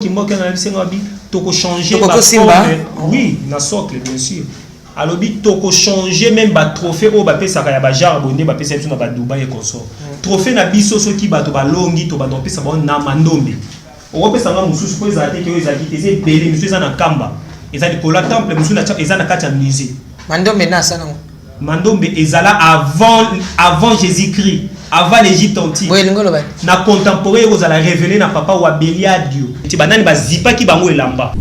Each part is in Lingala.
qui moque dans le toko changer oui na socle bien sûr alors toko changer même ba trophée au ba pesa ya ba jarbonné ba pesa na ba Dubaï et consort trophée na biso so ki bato ba longi to ba pesa ba na mandombe o pesa nga mususu ko ezate ke ezaki te c'est belé mususu eza na kamba ezali kola temple mususu na eza na kati ya musée mandombe na sana mandombe ezala avant Jésus-Christ. Avant l'Égypte antique, na contemporain vous allez révéler na papa ou Abeliadio. Tu banani ba zipa ki bango elamba.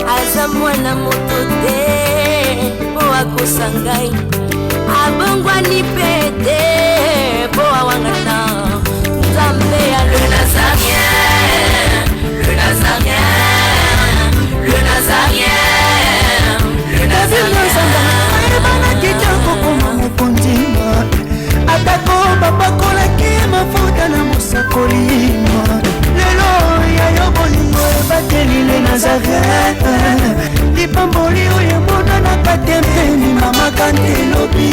Azamwana motote po akosangai abongwa ni pete po awangana Nzambe ya le Nazarien, le Nazarien. Atako bapakolaki mafuta na mosakolima lelo ya yobolingo ebateli le Nazareth lipamboli oyo mona na katempeni mama kantelobi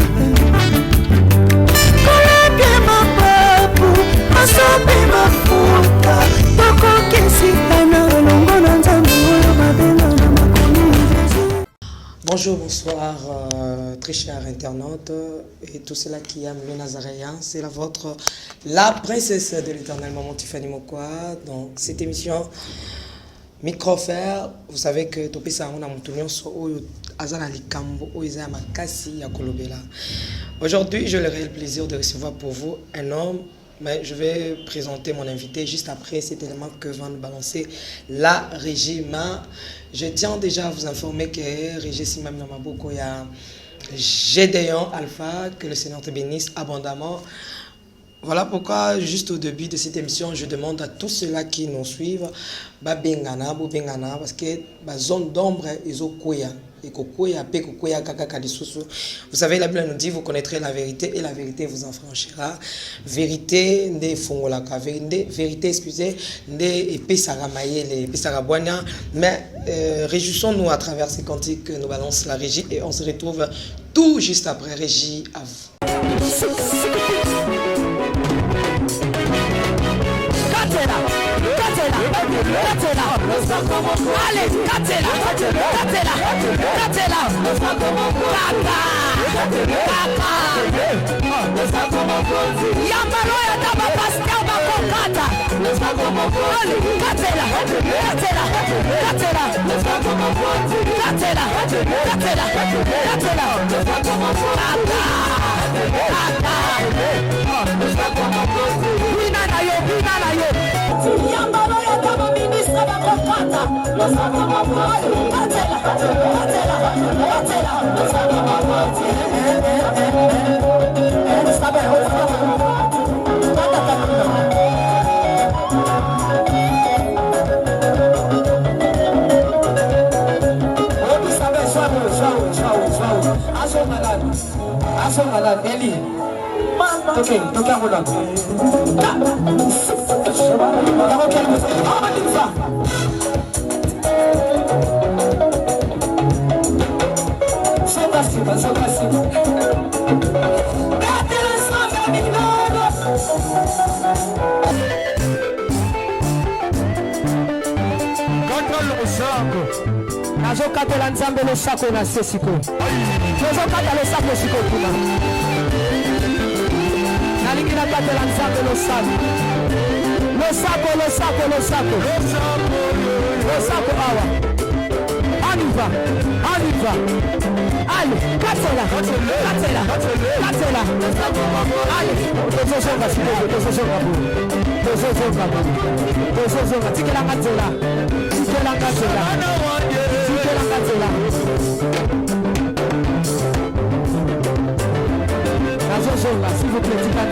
koleke mapapu masopi mafuta tokokesikana longo na nzambe oyo babenga na makomi. Bonjour, bonsoir, très chers internautes et tous ceux-là qui aiment le Nazaréen. C'est la vôtre, la princesse de l'éternel, maman Tiffany Mokwa. Donc, cette émission, Microfer, vous savez que Topisa on a montunyon so azana likambo oiza makasi ya kolobela. Aujourd'hui, j'ai le réel plaisir de recevoir pour vous un homme. Mais je vais présenter mon invité juste après cet élément que va nous balancer la régie. Je tiens déjà à vous informer que Régie Simam Namaboko, il y a Gédéon Alpha, que le Seigneur te bénisse abondamment. Voilà pourquoi, juste au début de cette émission, je demande à tous ceux-là qui nous suivent, Bengana, parce que la zone d'ombre est au Koya. Vous savez, la Bible nous dit, vous connaîtrez la vérité et la vérité vous en franchira. Vérité, vérité, excusez, mais réjouissons-nous à travers ces cantiques que nous balance la régie et on se retrouve tout juste après régie à vous. Allez, Katela, Yambaloya daba pastel bakokata. Eli, toquei a roda. Nazokatela nzambe losako na sesiko. Nazokata losako siko kuna. Nalingi nakatela nzambe losako. Losako awa. Aniva. Allez, katela. Allez, tozosonga siko, tozosonga. Tikela katela. S'il vous plaît, yoka.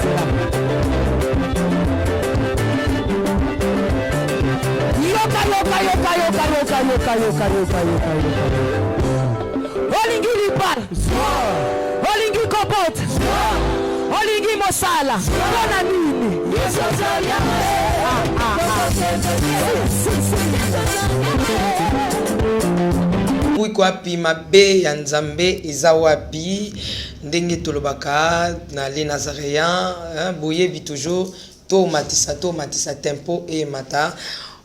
Olingi lipal, olingi kopot, olingi mosala, bona nini? Wiko wapi mabe ya nzambe eza wapi ndenge tolobaka na les Nazaréens boyebi toujours to matisa tempo et mata.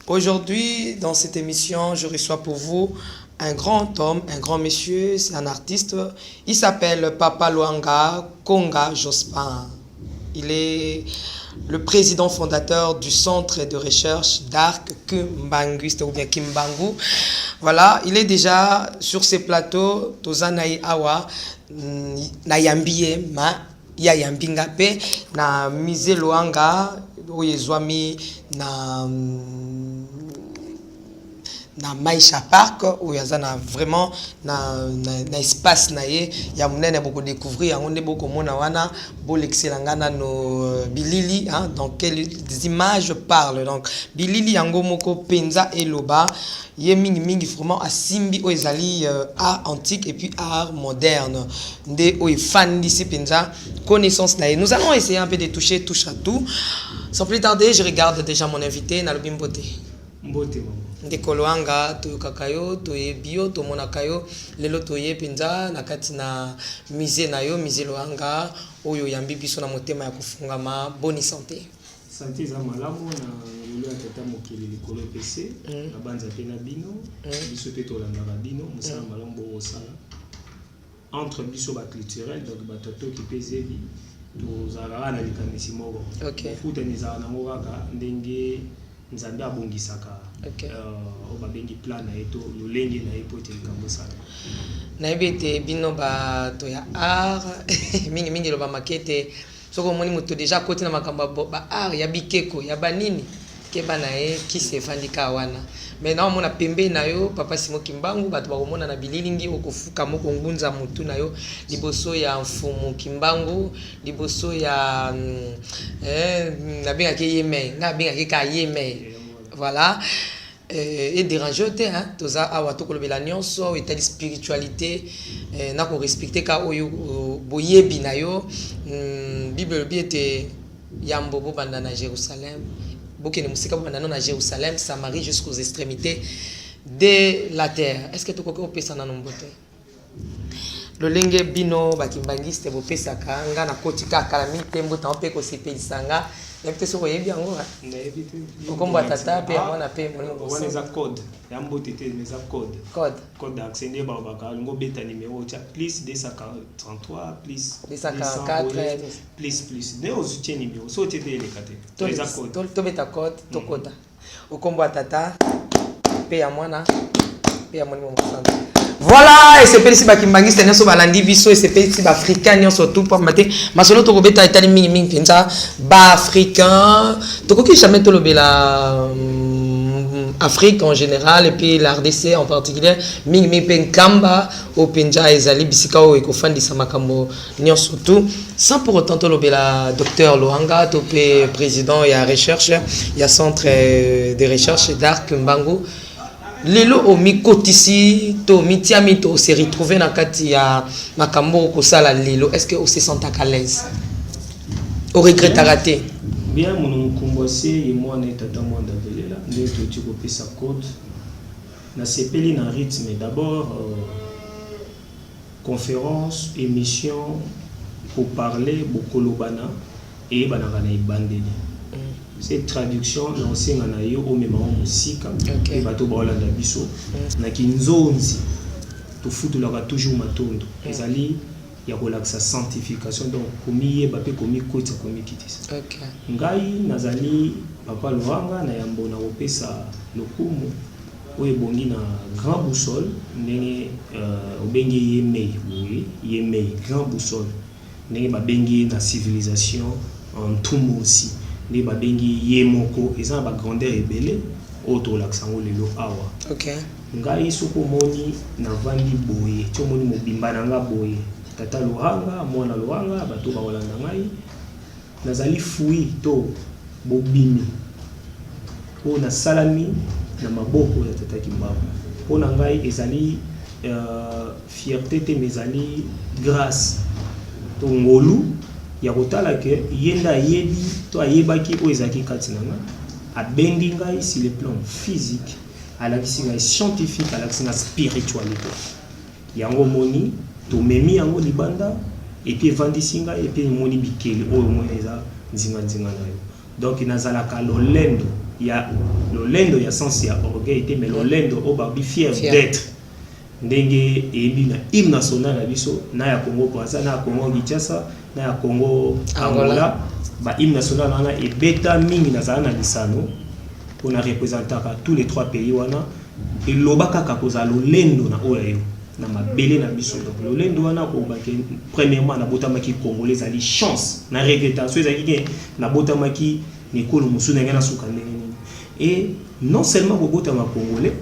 Aujourd'hui dans cette émission je reçois pour vous un grand homme, un grand monsieur, c'est un artiste, il s'appelle Papa Luanga Konga Jospin. Il est le président fondateur du centre de recherche d'Arc Kimbangu, ou bien Kimbangu. Voilà, il est déjà sur ces plateaux, Tozanaï Awa, Nayambie, Ma, Yayambingape, na Mise Luanga, Oyezwami, na Maisha Park où il y a vraiment na espace naie ya munene beaucoup découvrir on est beaucoup mona wana bo l'excellangana no bilili hein donc quelles images parlent donc bilili yango moko penza eloba ye mingi vraiment asimbi o ezali art antique et puis art moderne nde o fan d'ici penza connaissance naie. Nous allons essayer un peu de toucher touche à tout sans plus tarder. Je regarde déjà mon invité na Lobimbote Mbote ndeko Luanga to kakayo to bio to monakayo lelo to ye penza na kati na musée na yo musée Luanga oyo yambi biso na motema ya kufungama. Bonne santé. Santé za malamu na lelo ya tata mokili likolo PC na banza pe na bino biso pe to landa ba bino musala malamu bo sala entre biso ba culturel donc ba toto ki pezebi to zara na likanisi moko. OK. Futa ni za na ngaka ndenge nzambe abongisaka obabengi plan na eto lolenge na epote likambo sala na ebete bino ba to ya art mingi lo ba makete soko moni moto déjà côté na makambo ba art ya bikeko ya banini ke bana ki se fandika wana mais na mona pembe na yo Papa Simon Kimbangu bato ba komona na bililingi okofuka moko ngunza mutu na yo liboso ya mfumu Kimbangu liboso ya na benga ke yeme na benga ke ka yeme. Voilà et déranger hein toza awa to kolobela nyonso état de spiritualité na ko respecter ka oyo boyebi na yo Bible biete yambo bo banda na Jérusalem bokene musika bo banda na Jérusalem Samarie jusqu'aux extrémités de la terre. Est-ce que to kokko pesa na nombote lolenge bino bakimbangiste bo pesa ka nga na kotika kala mitembo ta pe ko sepelisanga Nepte so yebi yango ha. Ukomba tata pe mwana pe mwana wana za code. Yambo tete meza code. Code accès ba baka ngo beta numéro cha plus 233 plus 244 plus ne ozutie numéro so tete le kate. Meza code. To beta code to koda. Ukomba tata pe ya mwana pe ya mwana mwana. Voilà, et c'est petit bakimbangiste nso balandi biso et c'est petit africain surtout pour mater masolo to kobeta etali mingi penza ba africain to koki jamais to lobela Afrique en général et puis la RDC en particulier mingi penkamba au penja ezali bisika o ekofandisa makambo nyonso tout sans pour autant to lobela docteur Luanga to pe président ya recherche ya centre de recherche d'Arc Kimbangu. Lelo o mikotisi to mitiami to se retrouver na kati ya makambo ko sala lelo. Est-ce que on se sent à l'aise? On regrette à rater. Bien mon kombose et moi na tata moi ndabelela nde to tiko pesa code na sepeli na rythme d'abord conférence émission pour parler bokolobana et banaka na ibandeli. Cette traduction l'ancien na yo au même musika et bato ba olanda biso na kinzonzi to futu la toujours matondo ezali ya relaxa sanctification donc komi ba pe komi kota komi kitisa. OK. Ngai nazali Papa Luanga na yambo na opesa lokumu oye bongi na grand boussole ndenge obengi yemei grand boussole ndenge ba bengi na civilisation en tout aussi ne babengi yemoko eza ba grandeur ebele auto laksango lelo awa. OK. Ngai soko moni na vandi boye to moni mobimba nanga boye tata Luanga mwana Luanga bato ba olanda ngai nazali fui to bobimi o na salami na maboko ya tata Kimbangu po na ngai ezali fierté te mezali grâce to ngolu ya kotala ke yenda yebi to ayebaki o ezaki katinanga abendi ngai sur le plan physique à la scientifique, à la spiritualité. Yango moni, to memi yango libanda, et puis vandisinga, et puis moni bikeli, oh moneza, nzinga na yo. Donc il nazalaka lolendo, il y a lolendo, il y a sens, il y a orgueil, mais lolendo, oh babi fier d'être. Ndenge ebi na hymne national na biso, na ya Congo Brazza, na ya Congo Kinshasa, na ya Congo Angola, ba hymne national wana e beta mingi nazala na lisano. On a représenté tous les 3 pays wana et lobaka kakoza lolendo na oyo na mabele na biso donc lolendo wana ko ba premièrement na botamaki congolais ali chance na regrettation ezaki na botamaki nekolo musuna ngana suka ndenge et non seulement ko botama congolais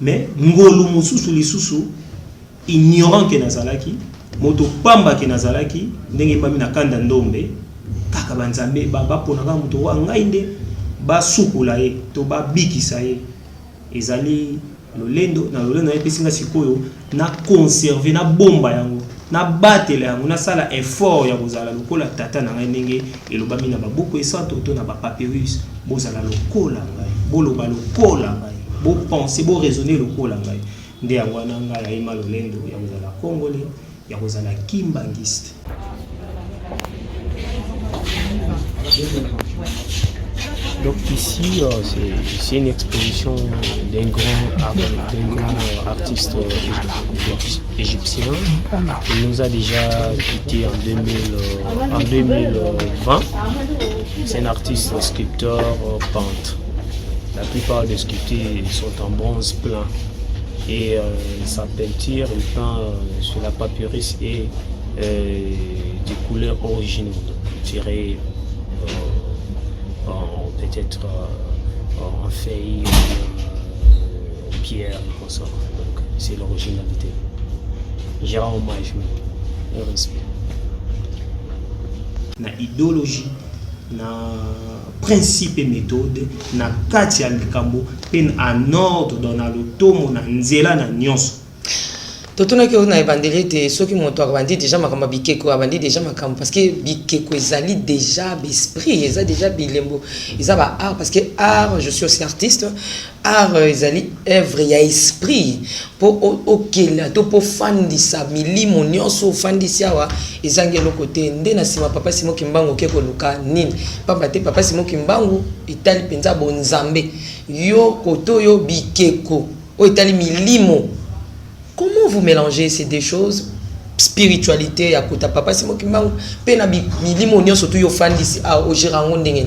mais ngolo mususu lisusu ignorant que nazalaki moto pamba que nazalaki ndenge mami na kanda ndombe kaka banzambe baba ponaka moto wa ngainde ba sukula ye to ba bikisa ye ezali lolendo na lolendo na pesinga sikoyo na conserver na bomba yango na batela yango na sala effort ya kozala lokola tata na ngai ndenge elobami na babuku esanto to na ba papyrus bozala lokola ngai boloba lokola ngai bo penser bo raisonner lokola ngai nde yango na ngai ya ima lolendo ya kozala congolais ya kozala kimbangiste. Donc ici, c'est une exposition d'un grand artiste égyptien. Il nous a déjà quitté en 2020. C'est un artiste sculpteur, peintre. La plupart des sculptures sont en bronze plein. Et sa peinture, il peint sur la papyrus et des couleurs originales, tirées peut-être en feuille, en pierre, comme ça. Donc c'est l'originalité. J'ai rends hommage, mais respect. Na idéologie, na principe et méthode, na kati ya likambo, pen en ordre dans le tomo na nzela na nyonso. Totona ke na ebandeli te soki moto abandi déjà makamba bikeko abandi déjà makamba parce que bikeko ezali déjà l'esprit eza déjà bilembo eza ba art parce que art je suis aussi artiste art ezali œuvre ya esprit po okela to po fandisa milimo nyonso fandisa wa ezangi lokote nde na sima papa Simon Kimbangu ke koluka nini papa te papa Simon Kimbangu itali penza bonzambe yo koto yo bikeko o itali milimo. Comment vous mélangez ces deux choses, spiritualité ya kota papa Simon Kimbangu pe na milimo nyonso tu yo fandisi a ojirango ndenge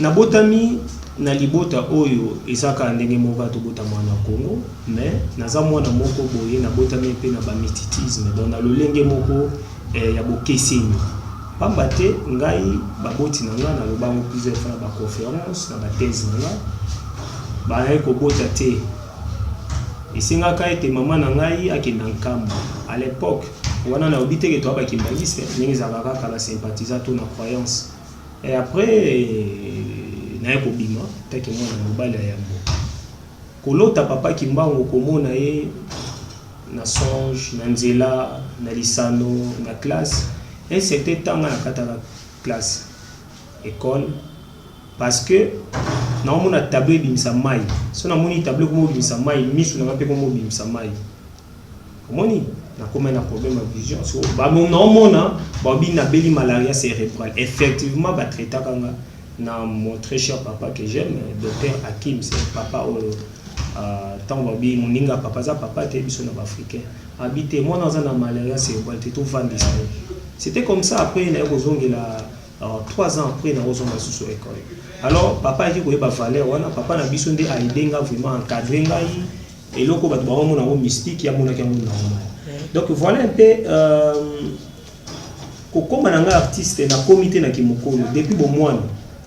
na botami na libota oyo ezaka ndenge moko to botama na Congo mais naza mwana moko boye na botami pe na ba mysticisme donc na lolenge moko ya bokeseni pamba te ngai baboti na nga na lobango plusieurs fois na ba conférence na ba thèse na nga ba ko bota te. Et c'est nga ete maman na ngai akenda nkambo à l'époque wana na obité que toi ba kimbangiste ningi zakaka kala sympathisant to na croyance et après na ko bima take mwana mobala ya mbo kolota papa Kimbangu komona ye na songe na nzela na lisano na classe et c'était tanga na katala classe école parce que na mona tableau bimisa mai so na moni tableau ko bimisa mai misu na pe ko bimisa mai komoni na comme un problème de vision so ba mona ba bi na beli malaria cérébrale effectivement ba traita kanga na mon très cher papa que j'aime docteur Hakim c'est papa tant ba bi moninga papa za papa te biso na africain habité moi dans un malaria cérébrale te tout vendre ça c'était comme ça après na ko zongela 3 ans après na ozonga sous école. Alors papa dit que ba valeur wana papa na biso nde a aidenga vraiment encadrer ngai et loko ba ba mona mystique ya mona ka mona. Donc voilà un peu comme un artiste na comité na kimokolo depuis bon mois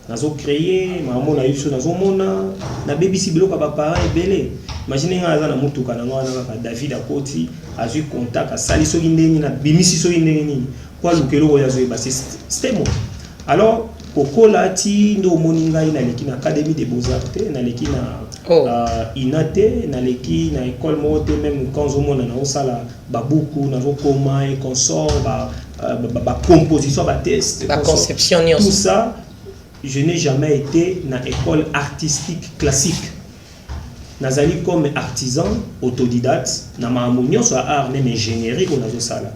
nazo créer maman na yuso nazo mona na BBC biloko ba parents belé. Imaginez nga na mutuka na ngwana ka David Akoti azui contact asali so ndenge na bimisi so ndenge nini kwa lukelo ya zo ba c'était bon. Alors kokola ti ndo moninga ina leki na académie des beaux-arts te na leki na inate na leki na école mote même quand zo mona na osala babuku na zo koma et consort ba composition ba test ba conception tout ça je n'ai jamais été na école artistique classique nazali comme artisan autodidacte na mamonio sur art même ingénierie on a ça là.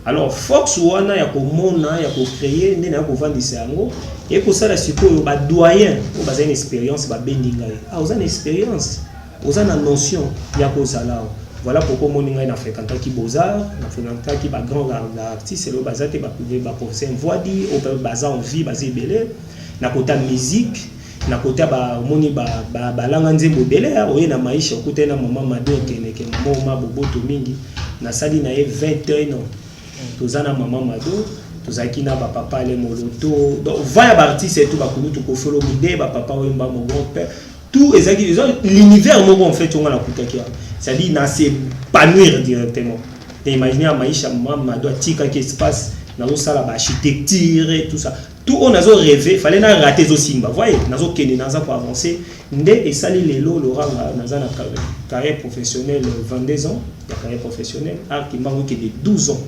Alors force wana ya komona ya ko créer ndena ko vandisa yango et ko sala sikoyo ba doyen o ba une expérience ba bendinga ah oza une expérience oza na notion ya ko sala. Voilà pourquoi mon inga na fréquenté qui Beaux-Arts na fréquenté qui ba grand artiste le bazate ba professeur voix dit au bazar en vie basé belé na côté musique na côté ba moni ba langa nzembo belé oye na maisha côté na maman mado keneke mama boboto mingi na sali na 21 ans tozana maman mado tozaki na ba papa le moloto donc va ya artiste et tout ba kulu to ko follow mide ba papa wemba mon grand-père tout ezaki l'univers moko en fait on a kutaki c'est-à-dire na s'épanouir directement. Imaginez à maisha maman doit tika qui se passe dans le salon architecture et tout ça. Tout on a rêvé, fallait na rater zo simba. Voyez, nazo kene naza pour avancer. Ndé et sali lelo Laurent naza na carrière professionnelle 22 ans, la carrière professionnelle art qui manque de 12 ans.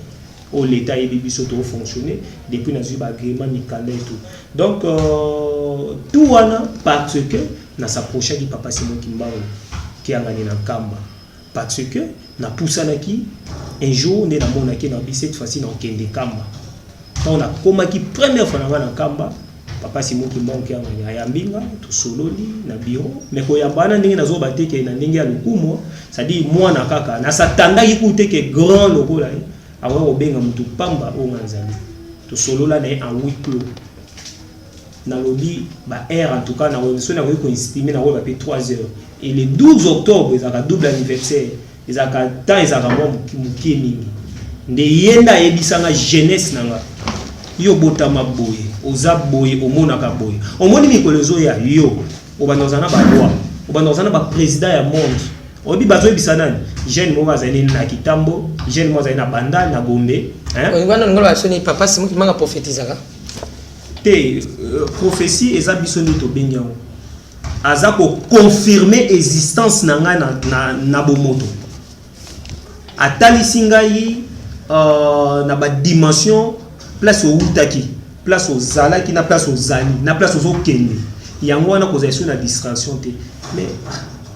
Au l'état et bibiso to fonctionner depuis nazu ba agrément mikanda et tout. Donc tout wana parce que na s'approcher du papa Simon Kimbangu qui a gagné na Kamba. Parce que na pousanaki un jour on est dans mon aki na cette fois-ci dans Kende Kamba. On a comme qui première fois na Kamba papa Simon Kimbangu qui a gagné yambinga to sololi na bureau mais ko yambana ndenge nazo bateke na ndenge ya lukumo ça dit moi na kaka na satanda yikute ke grand logo là awa obenga mutu pamba o nganzali to solola na en huis clos na lobby ba air en tout cas na weso na ko estimer na ba 3 heures et le 12 octobre ils a double anniversaire ils a temps ils a vraiment mukie mingi nde yenda ebisanga jeunesse nanga yo botama boye oza boye omonaka boye omoni mikolezo ya yo obanozana ba loi obanozana ba président ya monde obi bazo ebisanani jeune mo bazali na Kitambo jeune mo bazali na Banda na Gombe hein ngwana ngolo asoni papa Simon Kimbangu prophétisaka te prophétie eza bisoni to benyango aza ko confirmer existence nanga na bomoto atali singai na ba dimension place au utaki place au zalaki na place au zani na place au kende yango wana ko zaisho na distraction te mais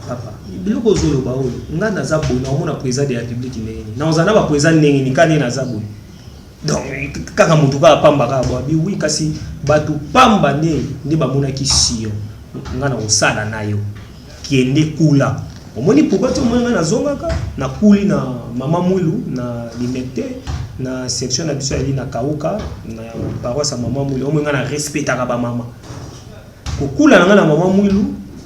papa biloko zolo ba oyo nga naza bona omona président de la République ndenge na ozana ba président ndenge ni kane naza bona donc kaka mutu ka pamba ka bo bi oui kasi batu pamba ne ba mona ki sio nga na osala nayo kiende kula omoni pourquoi to mona na zongaka na kuli na mama Mwilu na limete na section na biso ali na Kauka na paroisse mama Mwilu omoni nga na respectaka ba mama ko kula nga na mama Mwilu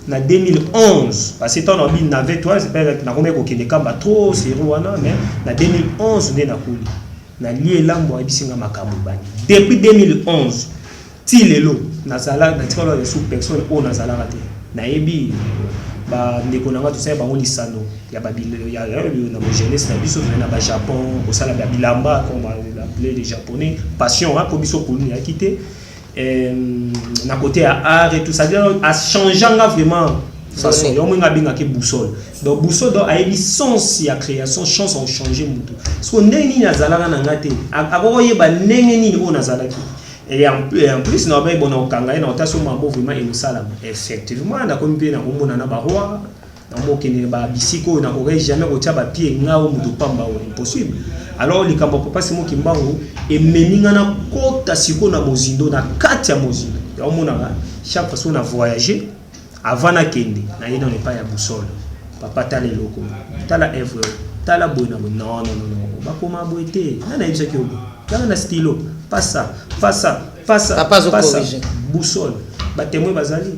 na 2011 parce que tant on bin n'avait toi c'est pas na combien ko kende kamba trop c'est wana mais na 2011 ne na kuli na lié lambo abisinga makambo bani depuis 2011 ti lelo na sala na tikolo de sous personne o na sala raté na yebi ba ndeko nanga to sai bango lisano ya babilo ya na jeunesse na biso na ba Japon au sala ba bilamba comme on l'appelait les japonais passion hein pour biso pour nous ya quitté na côté à art et tout ça a changé vraiment façon yo mwenga binga ke boussole donc boussole donc a eu sens ya création chance on changer mutu so ndeni na zalaka na ngate akoye ba ndenge nini o na zalaki et en plus na ba bona okanga na otaso mambo vraiment et musala effectivement na kompi na komona na ba roi na mokene ba bisiko na ko jamais ko tia ba pied ngao mutu pamba o impossible alors likambo papa Simon Kimbangu et meninga na kota siko na mozindo na kati ya mozindo ya omona chaque fois on a voyagé avant na kende na yena ne pas ya boussole papa tala loko tala evre tala bona non ba koma boité na yebisa ki obo tala na stylo pas ça papa boussole ba témoin bazali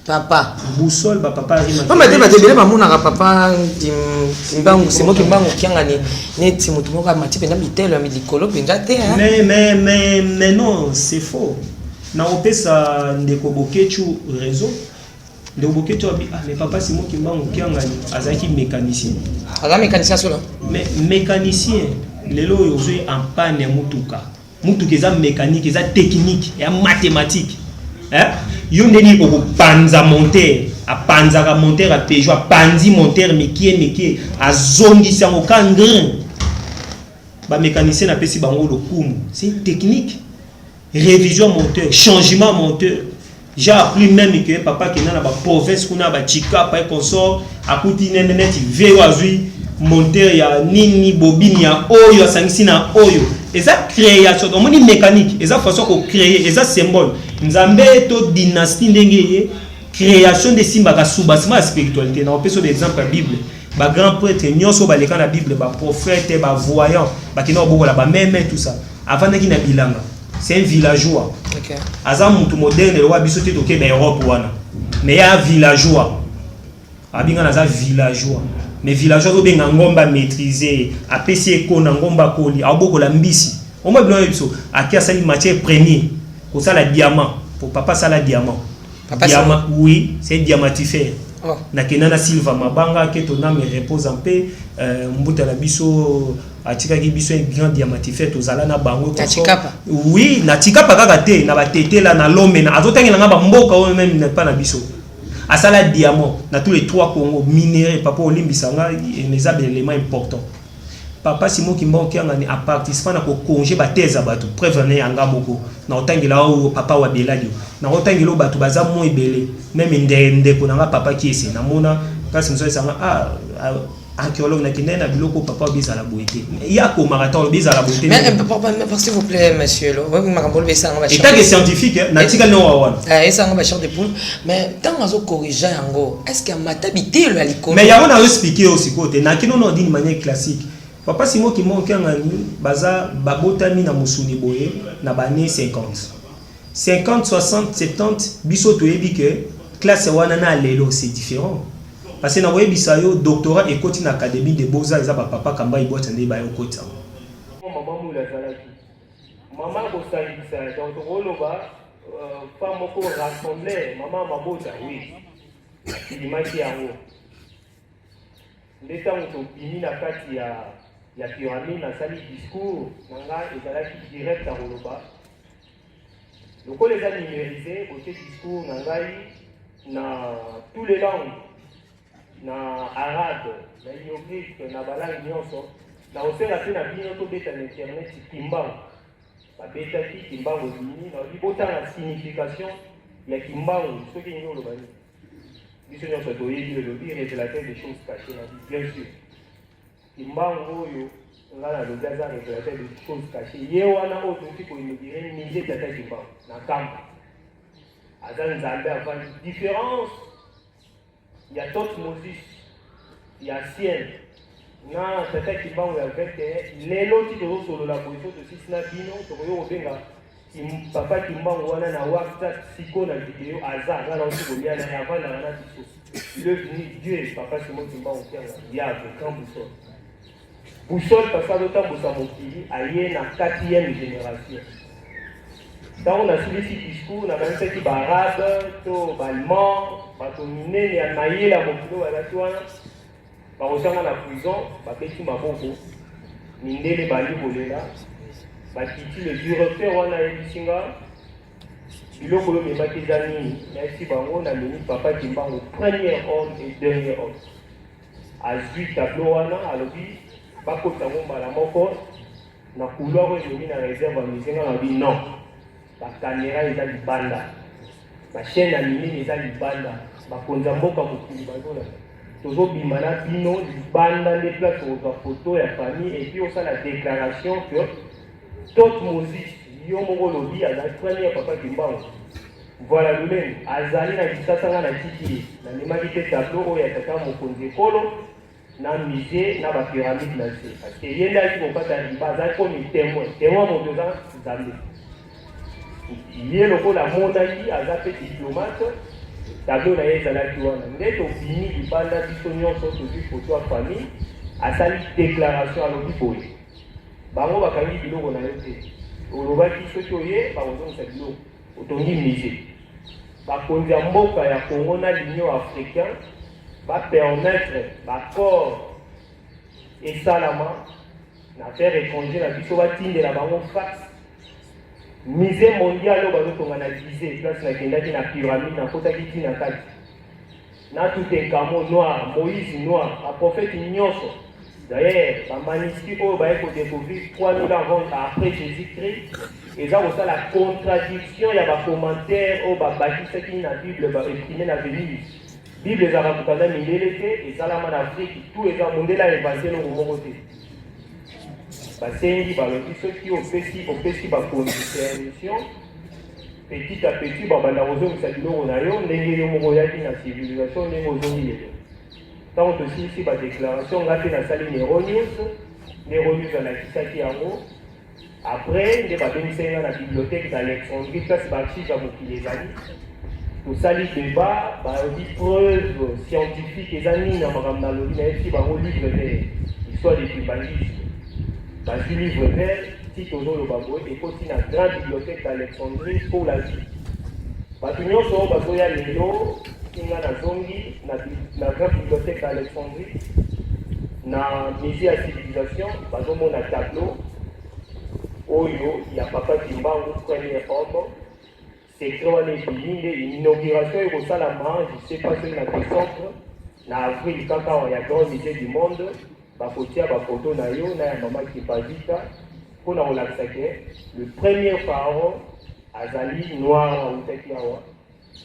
papa boussole ba papa rima mama te batebele bamona papa Kimbangu Simon Kimbangu kianga ne timutu moka mati penda bitelo ya milikolo penja te hein mais non c'est faux na opesa ndeko bokechu réseau de bokechu abi mais papa Simon Kimbangu kianga azaki mécanicien aga mécanicien solo mais mécanicien lelo yozui en panne mutuka eza mécanique eza technique et mathématique hein yo ndeni ko panza monter a panza ka monter a Peugeot a panzi monter mekie azongisa ngo kangrin ba mécanicien na pesi bango lokumu c'est technique révision moteur changement moteur j'ai appris même que papa qui est dans la province qu'on a Chika pas consort à côté net veut azui monter ya nini bobine ya oyo asangisi na oyo eza création on dit mécanique eza façon ko créer eza symbole nzambe to dynastie ndenge création de simba ka soubassement spiritualité na opeso d'exemple la Bible ba grand prêtre nyonso ba leka na Bible ba prophète ba voyant ba kina obokola ba même tout ça avant de kina bilanga c'est un villageois. OK. Aza mutu moderne le wa biso te toke ba Europe wana. Mais ya villageois. Abinga na za villageois. Mais villageois zo benga ngomba maîtriser, apesi ekona ngomba koli, abokola mbisi. Au moins blanc biso, akia sali matière première. Ko ça la diamant, pour papa ça la diamant. Papa diamant oui, c'est diamantifère. Oh. Na kenana Silva mabanga ke ton âme repose en paix. Mbuta la biso atika ki biso un grand diamantifère tozala na bango ko oui na tikapa kaka te na batete la na lomé na azotangela nga ba mboka o même n'est pas na biso asala diamant na tous les trois Congo minéraux papa olimbisa nga les éléments importants papa Simon Kimbanki ngani a participé na ko congé ba thèse bato preuve na yanga boko na otangela o papa wa Beladio na otangela bato baza mo ebele même ndeko na nga papa qui ese na mona kasi mso sanga archéologue na kinena biloko papa bizala boité il y a ko marathon bizala boité mais s'il vous plaît monsieur lo makambolo besanga ba état que scientifique na tika no wana esanga ba champ de poule mais tant azo corriger yango est-ce que matabité le aliko mais ya on a expliqué aussi côté na kino no d'une manière classique papa Simon qui monte ngani baza babotami na musuni boye na bane 50 60 70 biso to yebi que classe wana na lelo c'est différent. Parce que na voye bisayo doctorat et côté na académie de beaux-arts eza papa kamba ibota ndé ba yo kota. Maman mula zalaki. Maman ko salisa donc roloba femme ko rassembler maman mabota oui. Il maki yango. Ndeta moto bimi na kati ya pyramide na sali discours nanga ezalaki direct à roloba. Donc les a numérisé au discours nangai na tous les langues na arabe na ignorique na balangue nyonso na osela pe na bino to beta na internet kimbango babeta ki kimbango dini na libota la signification ya kimbango ce qui nous le bani biso nyonso to yebi le lobby révélateur des choses cachées na bien sûr kimbango yo ngala le gaza révélateur des choses cachées ye wana o to tiko inaugurer musée tata kimbango na kamba azan nzambe avant différence. Il y a d'autres Moses, il y a ciel. Na tata kimbango ya vete lelo ti to solo la boito to sisna bino to yo obenga papa kimbango wana na WhatsApp siko na vidéo aza na na to ya na avant na tiso le venu Dieu papa Simon kimbango kianga ya quand boussole parce que l'autre bossa mokili aye na 4e génération. Dans on a suivi ce discours, on a même fait des arabes, des allemands, des les Anaïs, la Mokilo, la Tuana, on s'en va à la prison, on petit Maboko, Mindé, Bali, Bolela, Kiti, le directeur, on a eu Singa, il a eu des Bakizani, merci Bango, on a mis Papa Kimba au premier homme et dernier homme. À 8 tableaux, on a l'objet, Bako Tango Malamoko, na couloir, on a mis la réserve en Misenga, on a dit non. La caméra est à l'Ibanda, la chaîne animée est à l'Ibanda, la konzamboka mokili bazola. Toujours bimana bino l'Ibanda les places aux photos et la famille et puis on a la déclaration que toute musique yomo lobby à la première papa kimbango. Voilà le même. Azali na kisasa na tiki na nemaki tableau o ya tata mokonzi kolo na musée na ba pyramide na se. Parce que yenda ki kopata libaza ko ni témoin mon dedans Zambie. Il y a le la monarchie à la diplomate, tableau na ezalaki wana ndeto bini libanda biso nyonso tozwi photo ya famille asali déclaration alobi boye bango bakangi biloko na yo te olobaki soki oye bakozongisa biloko otongi musée bakonzi ya mboka ya Congo na l'Union africaine bapermettre baccord esalama na affaire étranger na biso batindela bango fax musée mondial au bazotonga na Gizeh place na kendaki na pyramide na kotaki tina kati na tout un camo noir Moïse noir a prophète nyonso D'ailleurs, la manuscrit au Baïk au découvrir 3000 ans après Jésus-Christ, et ça aussi la contradiction, il y a des commentaires au bâtisseur qui dans la Bible exprimé dans Venise. La Bible est à la et ça la Afrique, tout est à monde là évalué le moment côté. C'est ceux qui ont fait la condition, petit à petit, on a la civilisation, quand on aussi ici la déclaration, on a fait la salle Neuronius à la Kisaki Amo. Après, on a fait la bibliothèque d'Alexandrie, ça c'est l'archive à Mokilezani. Tout ça, les débats, des preuves scientifiques et amis dans le livre vert, l'histoire des tribalistes. Dans ce livre vert, si on a le babou, et aussi dans la grande bibliothèque d'Alexandrie pour la vie. Parce que nous sommes les lots. La grande bibliothèque d'Alexandrie, dans le musée à civilisation, par exemple, on a un tableau, où il y a Papa Kimba, le premier homme, c'est une inauguration, il y a la main, je ne sais pas si on a des centres, dans avril, quand il y a un grand musée du monde, il y a une photo, il y a une maman qui passe vite, pour nous le premier pharaon, Azali, noir, ou Tekiawa.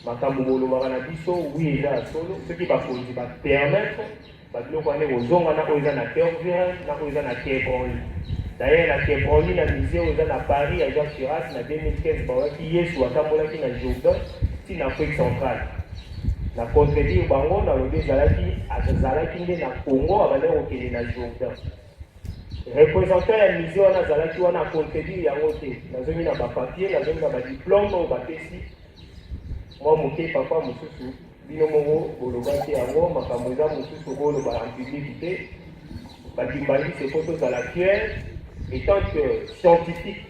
Makambo bolobaka na biso oui eza solo ce qui va permettre babiloko wana kozonga na oyo eza na Kervin na oyo eza na Kebron. D'ailleurs la Kebron na musée oyo eza na Paris à Jacques Chirac na 2015 bawaki Yesu atambolaki na Jourdain ti na Afrique centrale. Na contredire bango na lobi azalaki nde na Congo abandaki kokende na Jourdain. Représentant ya musée wana azalaki wana contredire yango te nazomi na bapapier nazomi na badiplôme oyo bapesi. Moi, mon papa, mon sous, binomo, bolobaki yango, makamboza, mon sous, boloba en publicité, badimbali, ces photos à la pierre, étant que scientifique,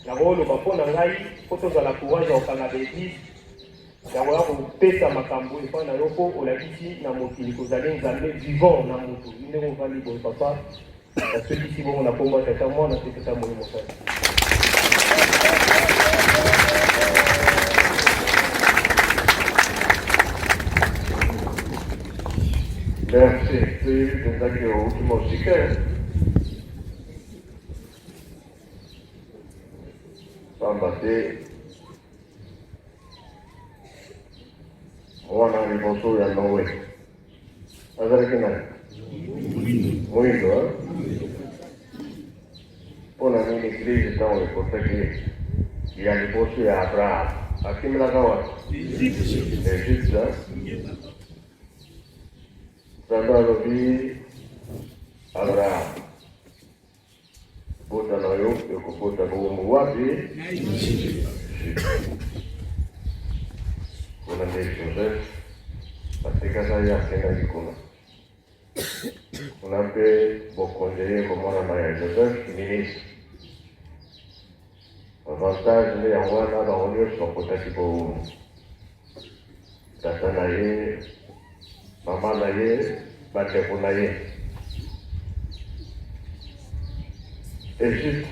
la boloba pour nangai, photos à la courage en Canada-Église, d'avoir un pesa makambo, et pas na yoko, on l'a dit, na mokili, kozali, nzambe, vivant, na moto, ine mon vali, bon papa, parce que ici, bon, on a pour moi, c'est à moi, on a fait ça, mon émotion. Merci, c'est ça qui est au último chiquet. Sambate. Mwana aliposo ya Noé. Azari kina? Muindo, Pona nini crise tão importante que aliposo ya Abraham. Aqui me lagawa. Egipto. Sandalo vi Abraham. Bota na eu kupota bumu wapi? Kuna ndiye Joseph. Katika saya kenda jikuna. Kuna pe bokonde kwa mwana Maria Joseph ministre. Avantage ni yangwana na onyo sokota kipo. Tata na ye mama na ye, bandeko na ye. Égypte.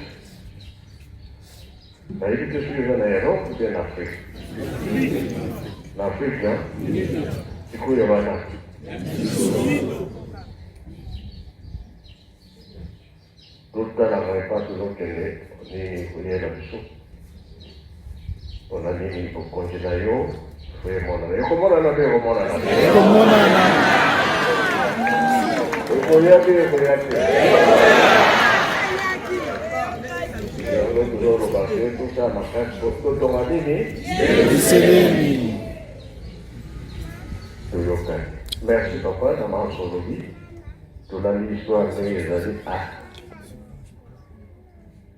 Na Égypte suivre na Europe ou bien en Afrique? En Afrique, hein? C'est quoi le bana? L'autre cas n'avait pas toujours qu'elle est, ni connaît la mission. On a mis pour continuer à yo. Comment on a fait, comment on a fait? Comment on a fait? Merci papa, ça m'a entendu. Tout l'histoire de l'Israël. Ah.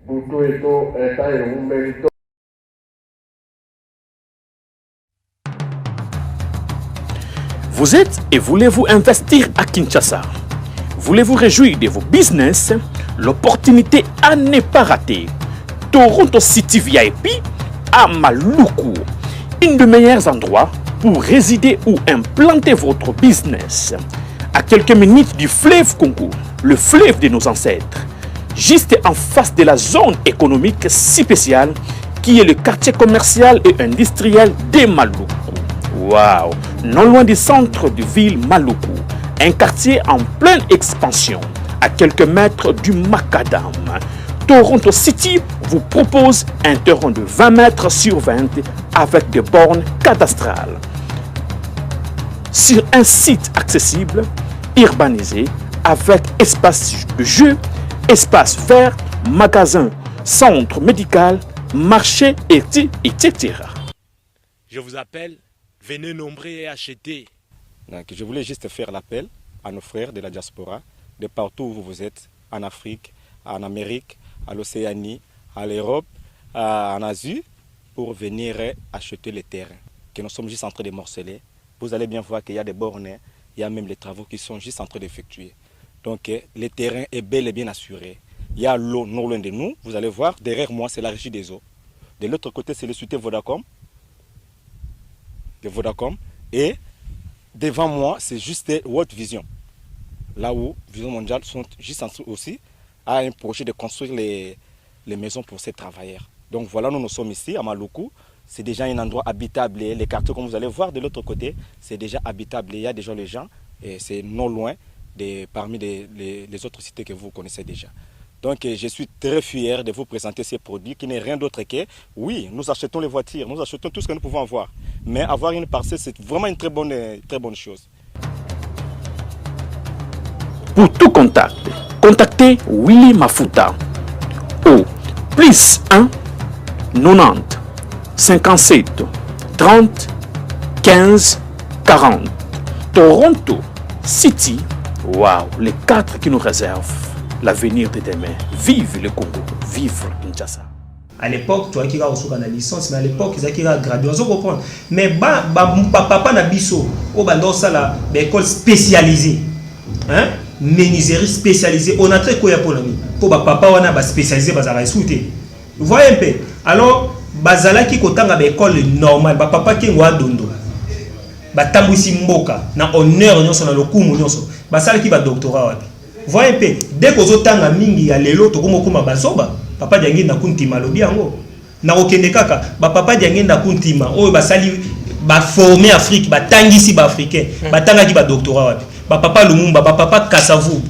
Boutou et tout, et ça, et vous méritez. Vous êtes et voulez-vous investir à Kinshasa? Voulez-vous réjouir de vos business? L'opportunité à ne pas rater. Toronto City VIP à Maluku. Un des meilleurs endroits pour résider ou implanter votre business. À quelques minutes du fleuve Congo, le fleuve de nos ancêtres. Juste en face de la zone économique si spéciale qui est le quartier commercial et industriel de Maluku. Waouh! Non loin du centre de ville Maluku, un quartier en pleine expansion, à quelques mètres du macadam. Toronto City vous propose un terrain de 20 mètres sur 20 avec des bornes cadastrales. Sur un site accessible, urbanisé, avec espace de jeu, espace vert, magasin, centre médical, marché, etc. Je vous appelle, venez nombrer et acheter. Donc, je voulais juste faire l'appel à nos frères de la diaspora, de partout où vous êtes, en Afrique, en Amérique, à l'Océanie, à l'Europe, en Asie, pour venir acheter les terrains que nous sommes juste en train de morceler. Vous allez bien voir qu'il y a des bornes, il y a même les travaux qui sont juste en train d'effectuer. Donc le terrain est bel et bien assuré. Il y a l'eau non loin de nous, vous allez voir, derrière moi c'est la régie des eaux. De l'autre côté c'est le société Vodacom. Et devant moi c'est juste World Vision. Là où Vision Mondiale sont juste en train aussi à un projet de construire les maisons pour ces travailleurs. Donc voilà, nous sommes ici à Maluku. C'est déjà un endroit habitable. Les quartiers, comme vous allez voir de l'autre côté, c'est déjà habitable. Il y a déjà les gens et c'est non loin parmi les autres cités que vous connaissez déjà. Donc je suis très fier de vous présenter ces produits qui n'est rien d'autre que, oui, nous achetons les voitures, nous achetons tout ce que nous pouvons avoir. Mais avoir une parcelle, c'est vraiment une très bonne chose. Pour tout contact, contactez Willy Mafuta au +1 90 57 30 15 40. Toronto City, waouh, les 4 qui nous réservent l'avenir de demain. Vive le Congo, vive Kinshasa. À l'époque, tu as qui a reçu la licence, mais à l'époque, ils ont qui a gradué. On comprend. Mais papa na biso, au bando ça la école spécialisée, hein, menuiserie spécialisée. On a très quoi pour l'ami. Pour papa on a spécialisé bazara souté. Vous voyez un peu. Alors bazala qui kotanga école normale, papa qui ngwa dondo. Batambwisi mboka na honneur nyonso na lokumu nyonso. Basala qui ba doctorat wapi. Voyez un peu. Dès que vous avez mingi ya lelo to komokoma basoba, papa diangi na kuntima lobi yango. Na okende kaka, papa diangi na kuntima oyo basali ba former Afrique, ba tangisi ba africain, ba tangaki ba doctorat wapi. Papa Lumumba, papa Kassavou.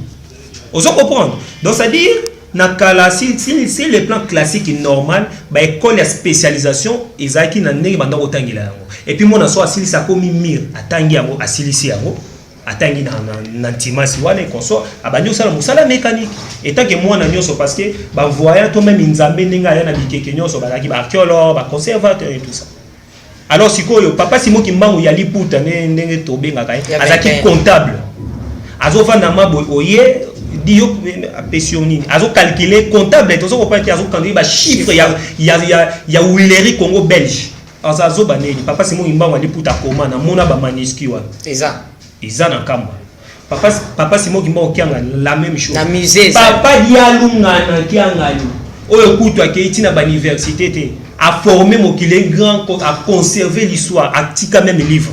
Vous comprenez? Donc ça dit na kala si le plan classique normal, ba école de spécialisation ezaki na ndenge banda otangila yango. Et puis mon aso asili sa komi mir atangi yango asilisi yango. Atangi na timasi wana konso abanyo sala musala mécanique et tant que moi na nyoso parce que ba voyant to même nzambe ndinga ya na bikeke nyoso balaki ba archéologue ba conservateur et tout ça. Alors sikoyo papa Simo Kimbangu ya liputa ndenge to benga kai azaki comptable azovanda mabo oye dio pensioni azo calculer comptable to so ko pati azo calculer ba chiffre ya Willery Congo belge azo baneli papa Simo Kimbangu ya liputa koma na mona ba manuscrit wa Isa na kamba. Papa Simo Kimbangu kianga la même chose. La musée. Papa Dialunga na kianga ni. Oyo kutu akiti na ba université te a formé mon qu'il est grand à conserver l'histoire, à tika même livre.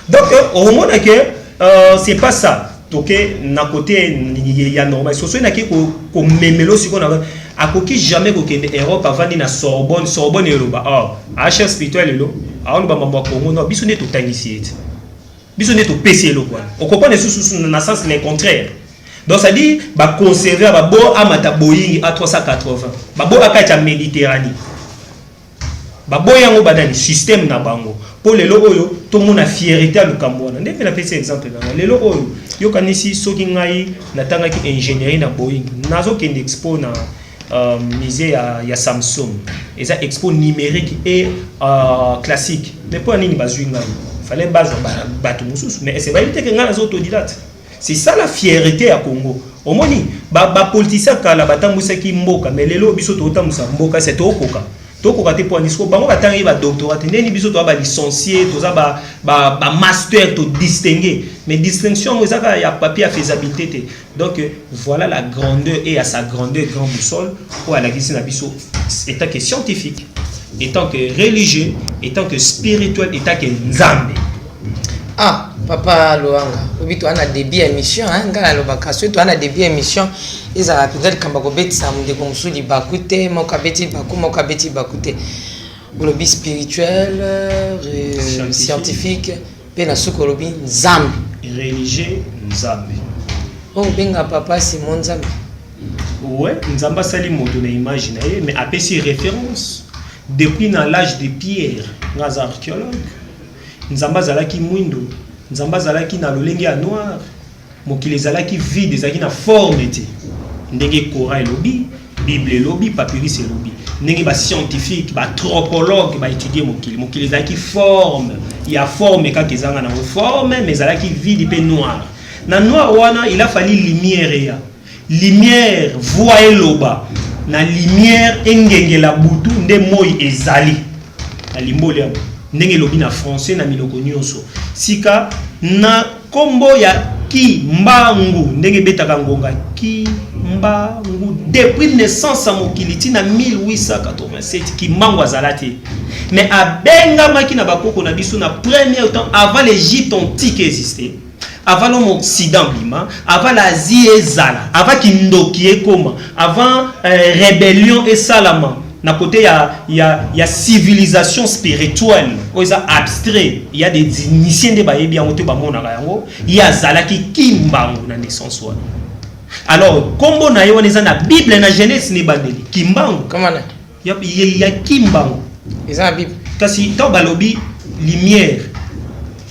Donc au moment que c'est pas ça. Donc na côté il y a normal. So na ki ko memelo siko na akoki jamais ko kende Europe avant na Sorbonne Yoruba. Ah, HF spirituel lo. Ah on ba mamba ko no biso ne to tangisi ete. Biso ne to PC lo quoi. On comprend les sous na sens le contraire. Donc ça dit ba conserver ba bo amata Boeing A380. Ba bo akacha Méditerranée. Ba bo yango badani système na bango. Pour les logo yo to mona fierté à Lukambona. Ndenge na pese exemple na. Les logo yo yo kanisi soki ngai natanga ki ingénierie na Boeing. Nazo kende expo na musée ya Samsung. Et ça expo numérique et classique. Mais pour nini bazui ngai. Fallait base bato mususu mais c'est pas éviter que ngai nazo autodidacte. C'est ça la fierté à Congo. Au moni, ba politicien kala batambwisa ki mboka mais lelo biso to tambusa mboka c'est to koka. To koka te pour nisco bango batangi ba doctorat ndeni biso to ba licencié to za ba master to distingué mais distinction ezaka ya papier à faisabilité te. Donc voilà la grandeur et à sa grandeur grand boussole pour la kisi na biso étant que scientifique, étant que religieux, étant que spirituel, étant que nzambe. Ah, Papa Loanga, tu as des biens émission, hein, ngala lobakaso, tu as des biens émission, ils ont peut-être quand bakobet samedi comme sous li bakute, mokabeti baku, mokabeti bakute. Lobby spirituel, scientifique, pe na sukolobi nzambe. Religieux nzambe. Oh, benga papa Simon Nzambe. Ouais, Nzamba sali moto na image na ye, mais après ses références depuis dans l'âge de pierre, les archéologues. Nzamba zalaki mwindo, Nzamba zalaki na lolenge ya noir, mokili zalaki vide, zalaki na forme te. Ndenge Korah elobi, Bible elobi, papyrus elobi. Ndenge ba scientifique, ba anthropologue ba étudier mokili, mokili zalaki forme, il y a forme kaka ezanga na forme, mais zalaki vide pe noir. Na noir wana, il a fallu lumière ya. Lumière voix eloba. Na lumière engenge la butu nde moi ezali. Na limboli ya ndenge lobi na français na miloko nyonso. Sika na kombo ya ki mbangu ndenge betaka ngonga ki mbangu depuis naissance ya mokili tina 1887 ki mbangu azalati. Mais abenga maki na bakoko na biso na premier temps avant l'Égypte antique existait. Avant l'homme occident bima, avant l'Asie et Zala, avant Kindoki et Koma, avant rébellion et Salama. Na côté il y a civilisation spirituelle, il y a abstrait, il y a des initiés de baïbi en moto bamona yango, il y a Zala qui kimbangu na naissance wana. Alors kombo na yo neza na Bible na Genèse ni bandeli kimbangu. Comment là? Il y a kimbangu. Ils ont la Bible. Kasi to balobi lumière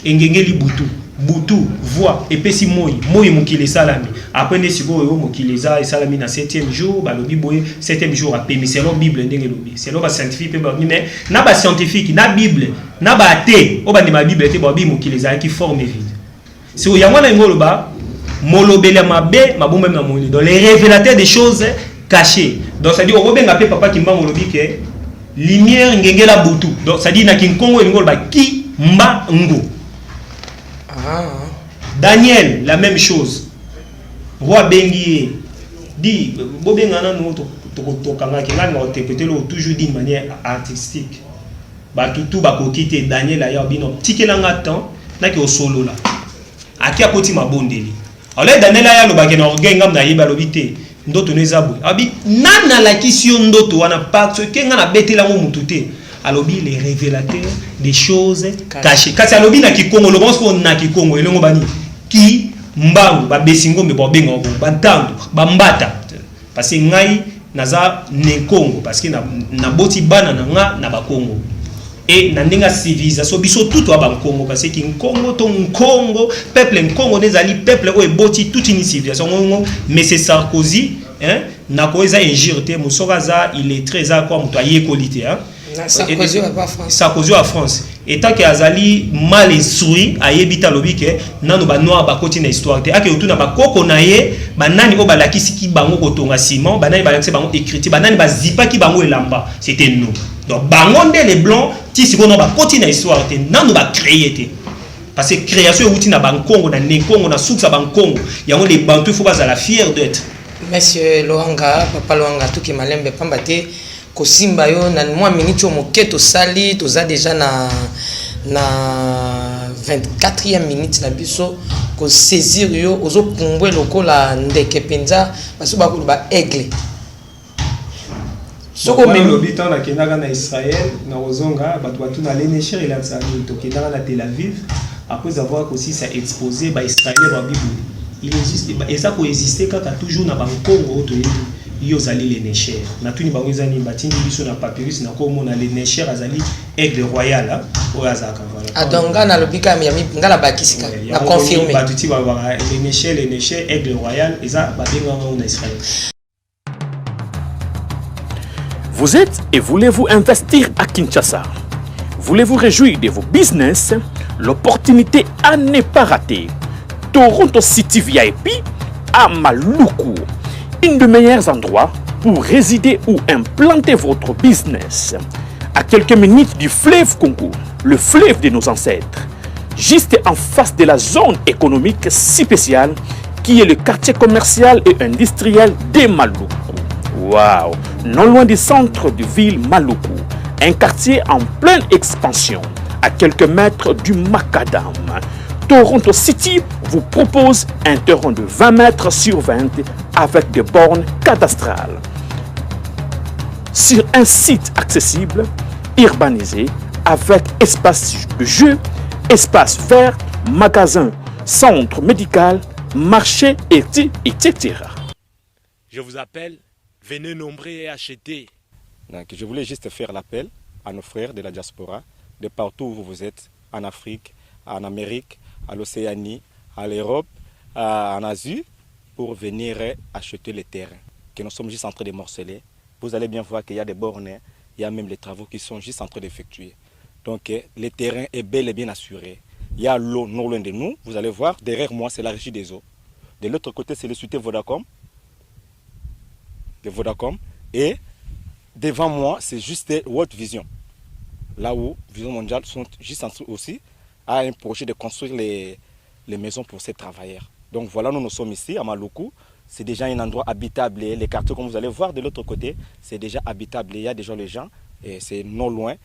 engengeli butu. Butu, voix, et puis si moi mokile salami. Après ne siko yo mokile za et salami na 7e jour, ba lobi boye 7e jour après mais c'est la Bible ndenge lobi. C'est ba scientifique ba mais na ba scientifique na Bible, na ba té, o ba ni ma Bible té ba bi mokile za qui forme vide. C'est o yango na ngolo ba molobele mabe mabombe na moni. Donc les révélateurs des choses cachées. Donc ça dit o benga pe papa kimba molobi ke lumière ngengela butu. Donc ça dit na kinkongo ngolo ba ki mba ngo. Daniel, la même chose. Roi Benguié dit, Bobengana nous toujours d'une manière artistique. Tout quitter Daniel a bino tikelanga temps na ki solo là. Aki akoti mabondeli. Alors Daniel a lo bakena orgengam na yeba lobité. Ndoto nezabu. Abi nana la kisio ndoto wana parce que nga na betela mo mutute. Alobi les révélateurs des choses cachées. Kasi alobi na kikongo lo pense ko na kikongo elongo bani ki mbangu ba besingo me bobenga bo bantandu bambata parce que ngai naza ne Congo parce que na boti bana na nga na ba Congo et na ndinga civilisation biso tout wa ba Congo parce que Congo to Congo peuple Congo nezali peuple o boti toute une civilisation mais c'est Sarkozy hein na ko eza injurté musoka za il est très à quoi muto ayekolité hein Sarkozy à France. Et tant que Azali mal instruit, ayebita lobike, nanu ba noir ba koti na histoire te. Ake otuna ba koko na ye, ba nani o ba lakisi ki bango kotonga ciment, ba nani ba lakisi bango écrit, ba nani ba zipa ki bango elamba. C'était nous. Donc bangonde les blancs, ti sikono ba koti na histoire te, nanu ba créer te. Parce que création outi na bankongo na nekongo na souksa bankongo, yango les bantu faut pas à la fier d'être. Monsieur Loanga, papa Loanga tout qui malembe pambate kosimba yo na mwa minute moketo sali toza déjà na 24e minute na biso ko saisir yo ozo pumbwe lokola ndeke penza baso ba ko ba aigle soko memi habitant na kenaka na Israël na ozonga batu na lenecher ila tsali to kenaka na Tel Aviv après avoir aussi ça exposé ba Israël ba Bible il existe et ça peut exister quand toujours na bankongo to yo zali les necher na tuni bango zani batindi biso na papyrus na ko mona les necher azali aigle royal hein o azaka voilà adonga na lobika ya ngala bakisika na confirmer batuti ba les necher aigle royal eza babenga na Israël. Vous êtes et voulez-vous investir à Kinshasa? Voulez-vous réjouir de vos business? L'opportunité à ne pas rater. Toronto City VIP à Maluku. Un des meilleurs endroits pour résider ou implanter votre business. À quelques minutes du fleuve Congo, le fleuve de nos ancêtres. Juste en face de la zone économique si spéciale qui est le quartier commercial et industriel de Maluku. Waouh! Non loin du centre de ville Maluku. Un quartier en pleine expansion, à quelques mètres du Macadam. Toronto City vous propose un terrain de 20 mètres sur 20 avec des bornes cadastrales. Sur un site accessible, urbanisé, avec espace de jeu, espace vert, magasin, centre médical marché, etc. Je vous appelle, venez nombrer et acheter. Donc, je voulais juste faire l'appel à nos frères de la diaspora, de partout où vous êtes, en Afrique, en Amérique, à l'Océanie, à l'Europe, en Asie, pour venir acheter les terrains que nous sommes juste en train de morceler. Vous allez bien voir qu'il y a des bornes, il y a même les travaux qui sont juste en train d'effectuer. Donc le terrain est bel et bien assuré. Il y a l'eau non loin de nous. Vous allez voir, derrière moi, c'est la régie des eaux. De l'autre côté, c'est le société Vodacom. Et devant moi, c'est juste World Vision. Là où Vision Mondiale sont juste en train aussi à un projet de construire les maisons pour ces travailleurs. Donc voilà, nous sommes ici à Maluku. C'est déjà un endroit habitable. Les quartiers, comme vous allez voir de l'autre côté, c'est déjà habitable. Il y a déjà les gens et c'est non loin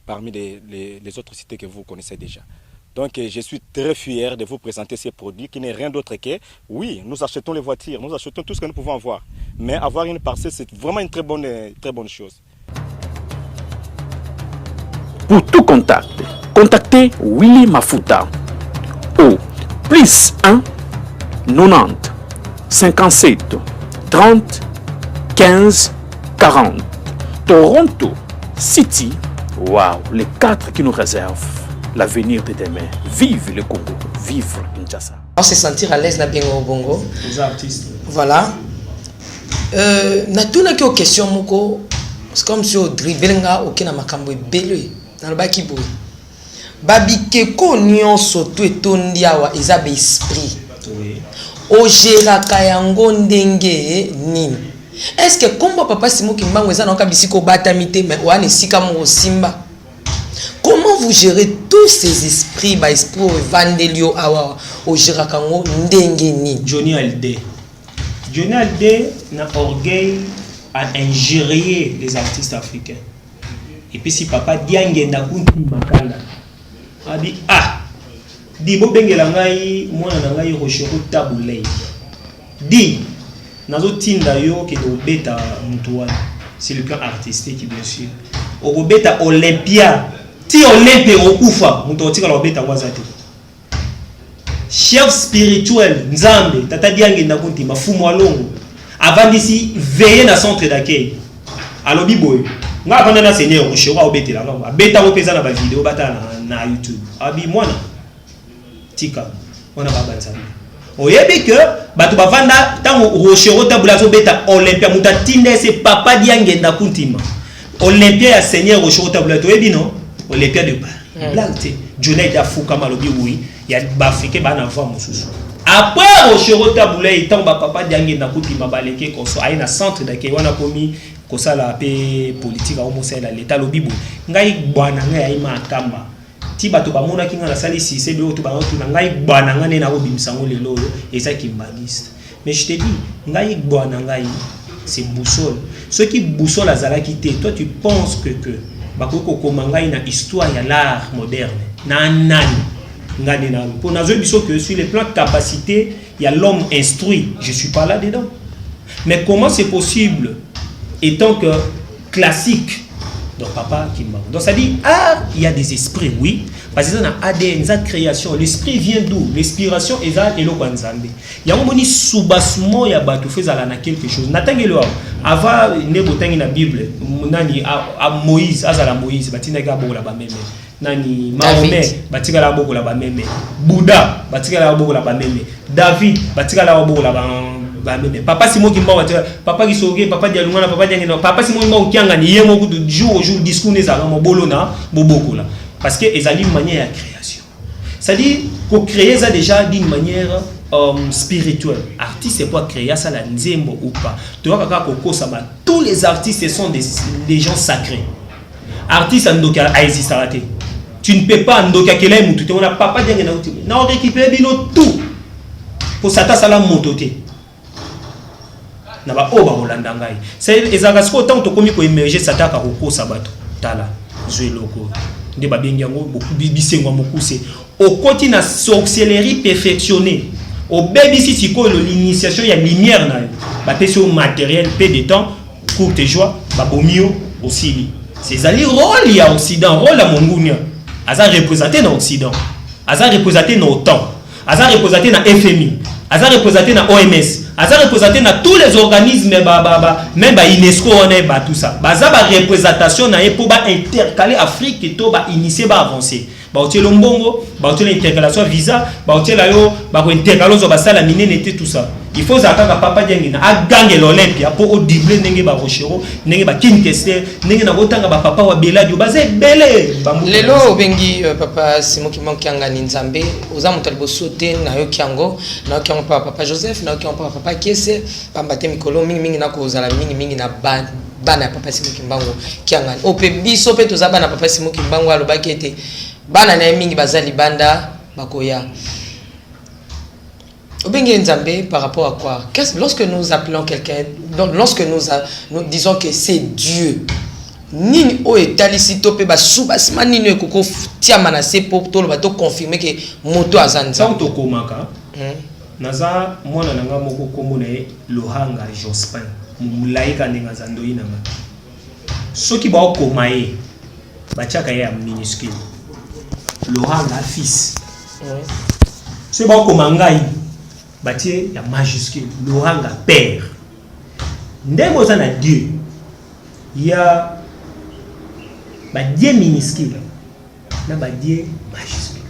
parmi les autres cités que vous connaissez déjà. Donc je suis très fier de vous présenter ces produits qui n'est rien d'autre que, oui, nous achetons les voitures, nous achetons tout ce que nous pouvons avoir. Mais avoir une parcelle, c'est vraiment une très bonne chose. Pour tout contact, contactez Willy Mafuta au +1 90 57 30 15 40. Toronto City, waouh, les 4 qui nous réservent l'avenir de demain. Vive le Congo, vive Kinshasa. On se sentir à l'aise na bien au Bongo. Les artistes. Voilà. Na tuna ki question moko, c'est comme si au dribblinga okina makambo ebele. Na le baki boy. Babike ko nyonso to etondi awa ezabe esprit. Oui. O geraka yango ndenge nini. Est-ce que kombo papa Simo Kimbango eza na kabisiko batamite mais wana sika mo simba. Comment vous gérez tous ces esprits, bah esprit evangelio awa o geraka ngo ndenge nini? Johnny Hallyday n'a orgueil à ingérer les artistes africains. Et puis si papa diange na kunti makala. Abi di bo bengela ngai mwana na ngai Rochero Tabulei. Di nazo tinda yo ke do beta mutwana. C'est le plan artistique bien sûr. O beta Olympia. Ti Olympia okufa muto tika lo beta wazati. Chef spirituel Nzambe tata diange na kunti mafumu alongo. Avant d'ici veiller na centre d'accueil. Alobi boy. Nga avanda na Seigneur Rochero obetela nga. Beta ko pesa na ba vidéo bata na YouTube. Abi mwana tika on a pas Nzambe. Oyebi que bato bavanda tango Rochero Tabula zo beta Olympia muta tinde c'est papa diange na kuntima. Olympia ya Seigneur Rochero Tabula to yebi non? Olympia de Paris. Blague Johnny Dafuka malobi oui, ya ba africain ba na vent mususu. Après Rochero Tabula etant ba papa diange na kuntima baleke koso ai na centre d'accueil wana komi kosala pe politique a homosexuel l'état lobibo. Ngai bwana ngai ai makamba. Ti bato bamona kinga na sali si c'est d'autres bato na ngai bwana ngane na obimsango lelo et ça qui magiste. Mais je te dis ngai bwana ngai c'est boussole. Ceux qui boussole azala quitté, toi tu penses que bakoko komangai na histoire ya l'art moderne. Na nani ngane na pour nazo biso que sur les plans de capacité, il y a l'homme instruit, je suis pas là dedans. Mais comment c'est possible étant que classique? Donc papa qui m'a. Donc ça dit il y a des esprits, oui, parce que ça a ADN, ça création. L'esprit vient d'où? L'inspiration est là et l'eau Nzambe. Il y a un moment soubassement ya bato faisala na quelque chose. Natangelo avant ne botangi na Bible, nani a Moïse, azala Moïse, batina ga bokola ba meme. Nani Mahomet, batika la bokola ba meme. Bouddha, batika la bokola ba meme. David, batika la bokola ba papa Simo Kimbango papa Kisoge papa Dialungana papa Diangena papa Simo Kimbango kianga ni yemo ku jour au jour discours les ala bolona bobokola parce que ezali une manière de création. C'est-à-dire pour créer ça déjà d'une manière spirituelle. Artiste c'est pour créer ça la nzembo ou pas. Tu vois kaka koko sama tous les artistes sont des gens sacrés. Artiste ndoka aizi sarate. Tu ne peux pas ndoka kela mutu te on a papa Diangena na on récupère bino tout pour sata sala mototé. Na ba oba Holanda ngai c'est ezaka siko tant to komi ko émerger sataka ko sabato tala zweloko nde ba bengi yango beaucoup bisengo mokuse au côté na sorcellerie perfectionnée au baby si siko l'initiation ya lumière na ba pesi au matériel peu de temps courte joie ba bomio aussi c'est ali rôle ya occident rôle la mongunia aza représenter na occident aza représenter na OTAN aza représenter na FMI aza représenté na OMS, aza représenté na tous les organismes même ba UNESCO on est ba tout ça. Baza ba représentation na pour ba intercaler Afrique et to ba initier ba avancer. Ba otielo mbongo, ba otielo intercalation visa, ba otielo yo ba ko intercalation ba sala minene et tout ça. Il faut zakaka papa djengina a gagner l'Olympia pour au doubler ndenge ba rochero, ndenge ba kinkester, ndenge na kotanga ba papa wa Beladio baze belé. Lelo bengi papa Simon Kimbankianga Nzambe, oza mutalbo sauter na yo kiango, na yo kiango papa Joseph, na yo kiango papa Kiese, pambate mikolo mingi na ko zala mingi na bana papa Simon Kimbango kianga. Ope biso pe toza bana papa Simon Kimbango alobaki ete bana na mingi bazali banda bakoya. Obengi Nzambe par rapport à quoi? Lorsque nous appelons quelqu'un, lorsque nous disons que c'est Dieu, nini o etalisi tope ba subasima nini ekoko tia manase pour to ba to confirmer que moto azanza tant to komaka naza mwana nanga moko kombo na Lohanga Jospin mulaika ninga zando inanga soki ba okomaye ba tiaka ya minuscule Lohanga fils c'est ba okomangai batie ya majuscule Lohanga père ndemo za na Dieu ya ba Dieu minuscule na ba Dieu majuscule,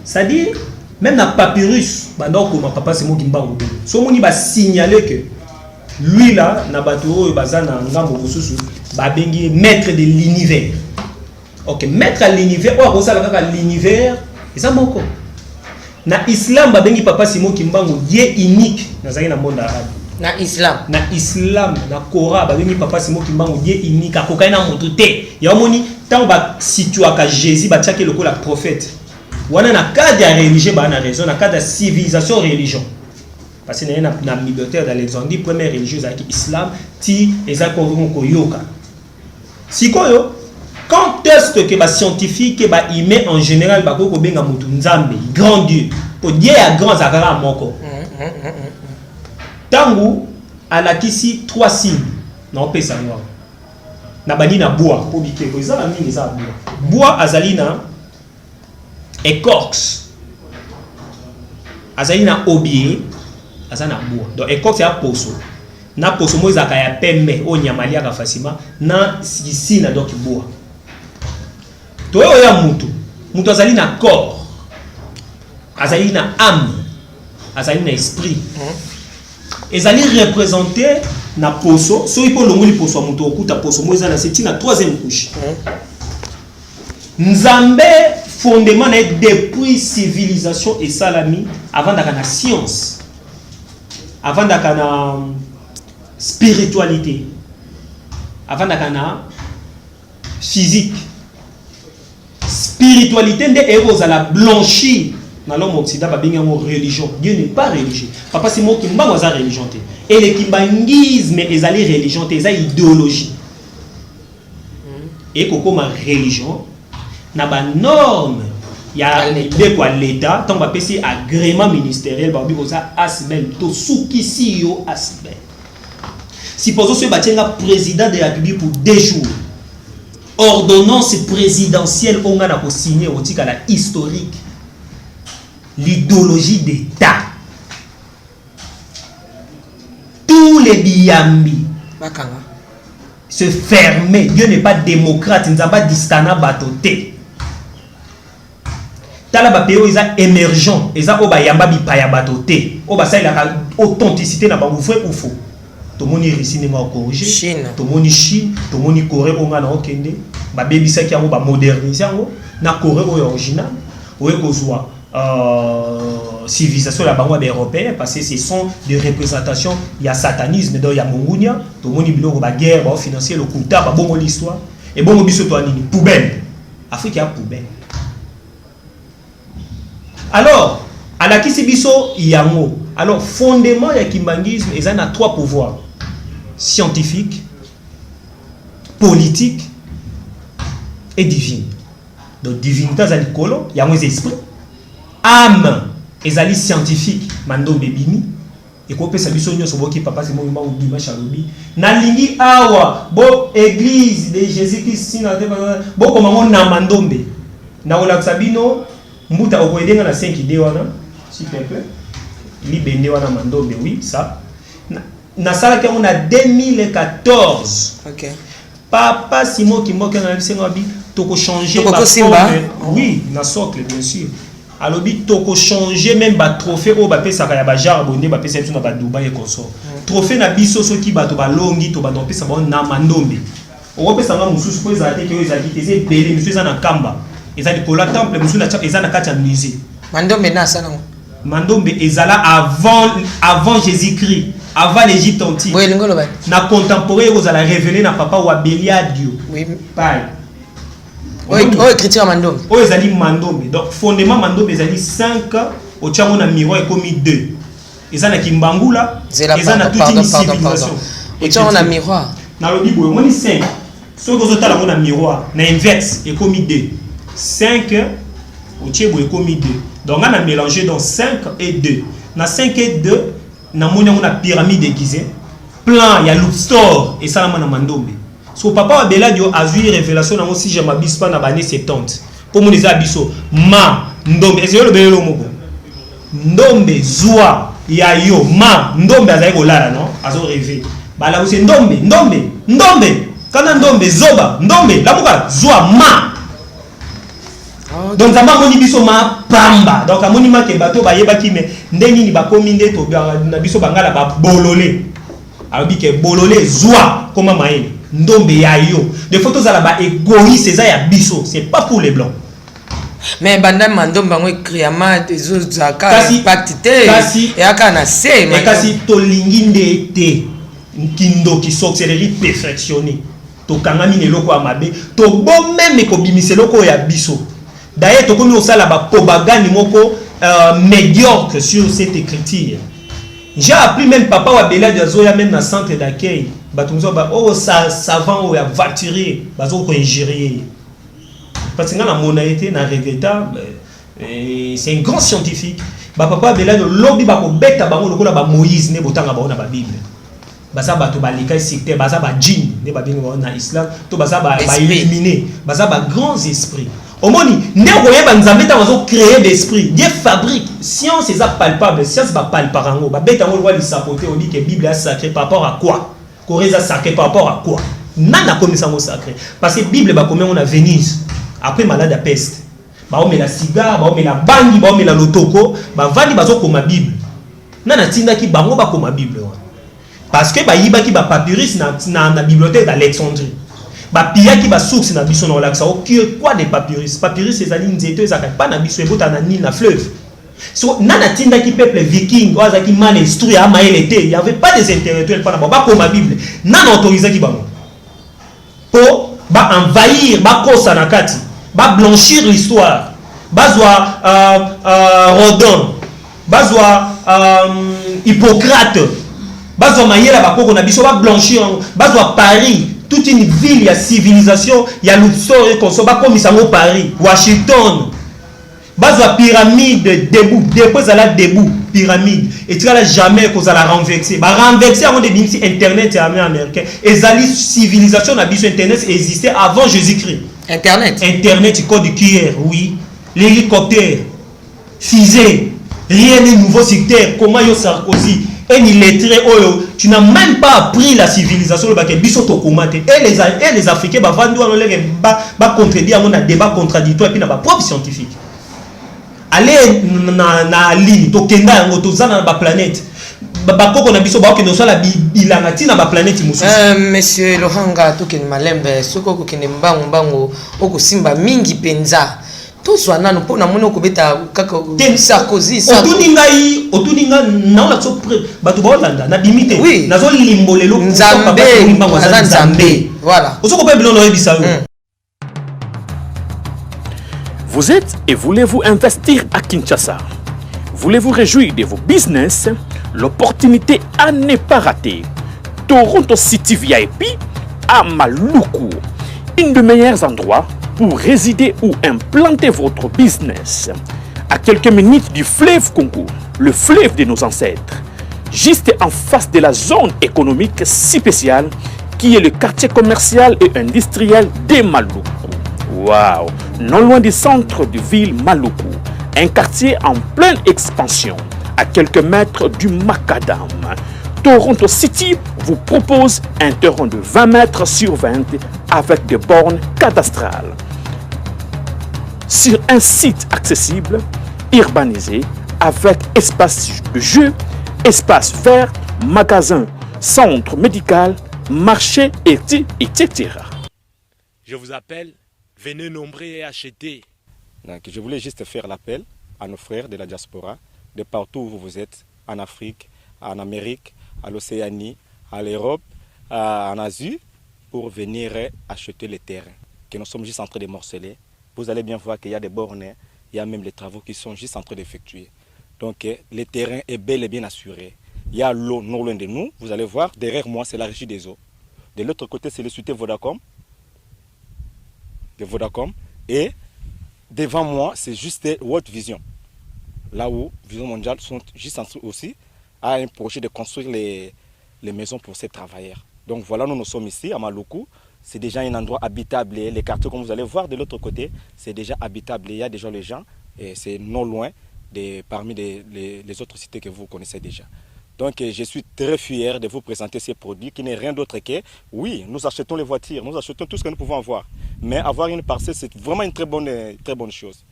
c'est-à-dire même na papyrus bandao ko ma papa Simon Kimbango so moni ba signaler que lui là na bato bazana ngambo bosusu ba bengi maître de l'univers. OK, maître à l'univers o ko sala kaka l'univers eza moko. Na islam ba bengi papa Simon Kimbango Dieu unique na zaki na monde arabe. Na islam na Coran ba bengi papa Simon Kimbango Dieu unique akokai na moto te. Ya moni tant ba situaka Jésus ba tiake lokola prophète. Wana na cadre de religion ba na raison na cadre de civilisation religion. Parce que na bibliothèque d'Alexandrie première religieuse avec islam ti ezako ko yoka. Sikoyo quand est-ce que ba scientifique ba humain en général ba ko benga mutu nzambe grand Dieu pour Dieu ya grand zakara moko. Tangu alakisi 3 signes na pesa ngwa. Na bani na bois pour bike ko ezala nini za bois. Bois azali na écorce. Azali na obier, azana bois. Donc écorce ya poso. Na poso mo ezaka ya pembe o nyamali aka fasima na ici na donc bois. To ya mutu azali na corps. Azali na âme. Azali na esprit. Ezali représenté na poso, so ipo longoli poso mutu okuta poso mo ezana c'est na 3e couche. Nzambe fondement depuis civilisation et salami avant d'aka na science, avant d'aka na spiritualité, avant d'aka na physique. Spiritualité nde eroza la blanchir dans l'homme occidental ba benga mo religion. Dieu n'est pas religieux. Papa c'est moi qui mbango za religion te. Et le kimbangisme ezali religion te, ezali idéologie. Et koko ma religion na ba norme ya de quoi l'état tant ba pesi agrément ministériel ba bi koza asbel to sukisi yo asbel. Supposons ce batenga président de la République pour 2 jours. Ordonnance présidentielle on a ko signer au tika la historique. L'idéologie d'état. Tous les biyambi se fermer. Dieu n'est pas démocrate, il n'y a pas distana batoté. Tala ba pays eza émergent, eza oba yamba bipaya batoté. Oba ça il a authenticité na ba ouvre ou faux. To moni Russie ne ma corriger. Chine. To moni Chine, to moni Corée on na okende. Ba bebisa ki yango ba moderniser yango na Corée original. Oye kozwa civilisation la bango européenne parce que ce sont des représentations il y a satanisme donc il y a mongunia to moni biloko ba guerre ba financer le kuta ba bongo l'histoire et bongo biso to nini poubelle Afrique ya poubelle. Alors à la kisibiso yango alors fondement ya kimbangisme ezana na 3 pouvoirs scientifique, politique et divine. Donc divinité za likolo yango esprit, âme ezali scientifique mando bebini et ko pesa biso nyoso boki papa c'est mo bima chalobi na lingi awa bo église de Jésus Christ na bo komango na mandombe na ola sabino mbuta okoedenga na 5 idée wana s'il te plaît libende wana Mandombe, oui, ça. Na sala que on a 2014. OK. Papa Simon Kimboka na bisengo bi toko changer ba Simba. Oui, na socle bien sûr. Alobi toko changer même ba trophée o ba pesa ka ya ba jar bonde ba pesa biso na ba Dubai et consort. Trophée na biso so ki ba to ba longi to ba don pesa ba na Mandombe. O pesa nga mususu ko ezate ke ezaki teze belé mususu eza na kamba. Ezali kola temple mususu na eza na kati ya musée. Mandombe na sana. Mandombe ezala avant Jésus-Christ. Avant l'Égypte antique. Oui, na contemporain vous allez révéler na papa wa Beliadio. Oui. Pareil. Oui, écriture Mandombe. Oh, ezali Mandombe. Donc fondement Mandombe ezali 5 au tchango na miroir ekomi 2. Ezana kimbangula, ezana toute une civilisation. Au tchango na miroir. Na lobi boyo moni 5. So ko zotala ko na miroir, na inverse ekomi 2. 5 au tchebo ekomi 2. Donc on a mélangé dans 5 et 2. Na 5 et 2 na moni on a pyramide aiguisée. Plan, il y a loop store et ça na Mandombe. So papa wa Beladio a vu révélation na si je m'abisse pas na année 70. Pour mon abisso ma Ndombe ezelo belelo moko. Ndombe zwa ya yo ma Ndombe azali kolala non azo rêver. Ba la c'est Ndombe. Kana Ndombe zoba Ndombe la muka zwa ma. Donc ça m'a moni biso ma pamba. Donc amoni ma ke bato ba yeba ki me ndeni ni ba komi nde to na biso bangala ba bololé. Alors que bololé zwa comment maïle Ndombe ya yo. Des photos à la bas égoïste c'est ça ya biso, c'est pas pour les blancs. Mais banda Mandombe bango écrit ama des autres zaka pactité et akana c'est mais kasi to linginde te kindo ki sorcellerie perfectionnée. To kangami ne loko amabe, to bon même ko bimise loko ya biso. D'ailleurs to komi osala ba propagande moko médiocre sur cette écriture. J'ai appris même papa wa Beladio Zoya même dans le centre d'accueil. Batumzo ba oh savant ou ya voiturier, bazo ko ingérer. Parce que dans la monnaie na regretable c'est un grand scientifique. Ba papa Beladio lobby ba ko beta bango lokola ba Moïse ne botanga ba na ba Bible. Baza ba to ba lika secteur, baza ba djinn ne ba bingo na islam, to baza ba illuminer, baza ba grands esprits. Omoni, ndeko yeba nzambe ta bazo créer d'esprit. Dieu fabrique. Science est palpable, science va palparango. Ba beta ngo loi li sapoter, on dit que Bible est sacrée par rapport à quoi? Corée est sacrée par rapport à quoi? Nana comme ça sacré. Parce que Bible ba comme on a Venise. Après malade à peste. Ba on met la cigare, ba on met la bangi, ba on met la lotoko, ba vandi bazo comme Bible. Nana tinda ki bango ba comme Bible. Parce que ba yiba ki ba papyrus na bibliothèque d'Alexandrie. Ba pia ki ba source na biso na relaxa o quoi des papyrus ces alignes nzeto ezaka pas na biso ebota na Nil na fleuve. So nana tinda ki peuple viking oza ki mal instruit a maelete, il y avait pas des intellectuels pas na ba comme Bible. Nana autorisé ki bango. Po ba envahir ba kosa na kati, ba blanchir l'histoire. Bazwa Rodin, bazwa Hippocrate, bazwa mayela ba koko na biso ba blanchir, bazwa Paris. Toute une ville, il y a civilisation, il y a Luxor et Consoba comme ils sont Paris, Washington. Base la pyramide debout, depuis à la debout, pyramide. Et tu n'as jamais qu'on la renverser. Bah renverser avant de dire si Internet est américain. Et la civilisation n'a sur Internet existait avant Jésus-Christ. Internet, code QR, oui. L'hélicoptère, fusée, rien n'est nouveau sur Terre. Comment yo Sarkozy? Tu n'as même pas appris la civilisation et les Africains va contredire un débat contradictoire et puis pas propre scientifique. Allez na ligne to kenda ngo to zana na planète ba koko na biso ba ke no sala bilangati na ba planète mususu. Monsieur Lohanga to ken malembe soko ko ken mbango oko simba mingi penza. Tout soit nan pour na mono ko beta kaka Sarkozy otuninga na la so batu ba Hollande na dimité nazo limbolelo Nzambe voilà osoko pe bilolo ebisa yo. Vous êtes et voulez-vous investir à Kinshasa? Voulez-vous réjouir de vos business? L'opportunité à ne pas rater. Toronto City VIP à Maluku, un des meilleurs endroits pour résider ou implanter votre business. À quelques minutes du fleuve Congo, le fleuve de nos ancêtres, juste en face de la zone économique si spéciale qui est le quartier commercial et industriel de Maluku. Waouh! Non loin du centre de ville Maluku, un quartier en pleine expansion, à quelques mètres du macadam. Toronto City vous propose un terrain de 20 mètres sur 20 avec des bornes cadastrales. Sur un site accessible, urbanisé, avec espace de jeu, espace vert, magasin, centre médical, marché, etc. Je vous appelle, venez nombrer et acheter. Donc, je voulais juste faire l'appel à nos frères de la diaspora, de partout où vous êtes, en Afrique, en Amérique, à l'Océanie, à l'Europe, en Asie, pour venir acheter les terrains que nous sommes juste en train de morceler. Vous allez bien voir qu'il y a des bornes, il y a même les travaux qui sont juste en train d'effectuer. Donc le terrain est bel et bien assuré. Il y a l'eau non loin de nous, vous allez voir, derrière moi c'est la régie des eaux. De l'autre côté c'est le société Vodacom. De Vodacom. Et devant moi c'est juste World Vision. Là où Vision Mondiale sont juste en train aussi à un projet de construire les maisons pour ces travailleurs. Donc voilà, nous sommes ici à Maluku. C'est déjà un endroit habitable. Les quartiers, comme vous allez voir de l'autre côté, c'est déjà habitable. Il y a déjà les gens et c'est non loin parmi les autres cités que vous connaissez déjà. Donc je suis très fier de vous présenter ces produits qui n'est rien d'autre que, oui, nous achetons les voitures, nous achetons tout ce que nous pouvons avoir. Mais avoir une parcelle, c'est vraiment une très bonne chose.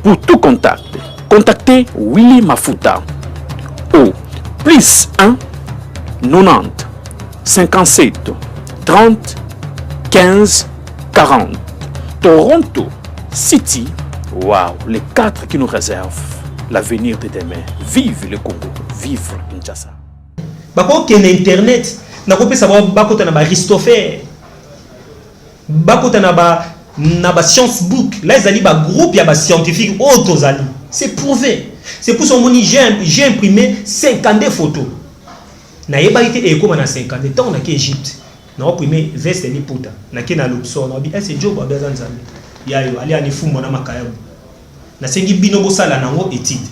Pour tout contact, contactez Willy Mafuta au +1 90 57 30 15 40. Toronto City, waouh, les 4 qui nous réservent l'avenir de demain. Vive le Congo, vive Kinshasa. Bako ken internet, nakope savoir bako tana ba Christopher. Bako tana ba science book. Là ils allaient ba groupe ya ba scientifique autres ali. C'est prouvé. C'est pour son moni j'ai imprimé 52 photos. Na yeba ite ekoma na 50 temps na ki Égypte. Na imprimé veste ni puta. Na ki na Luxor na bi ese job ba nzambe. Ya yo ali anifumo na makaya. Na sengi bino bosala nango étude.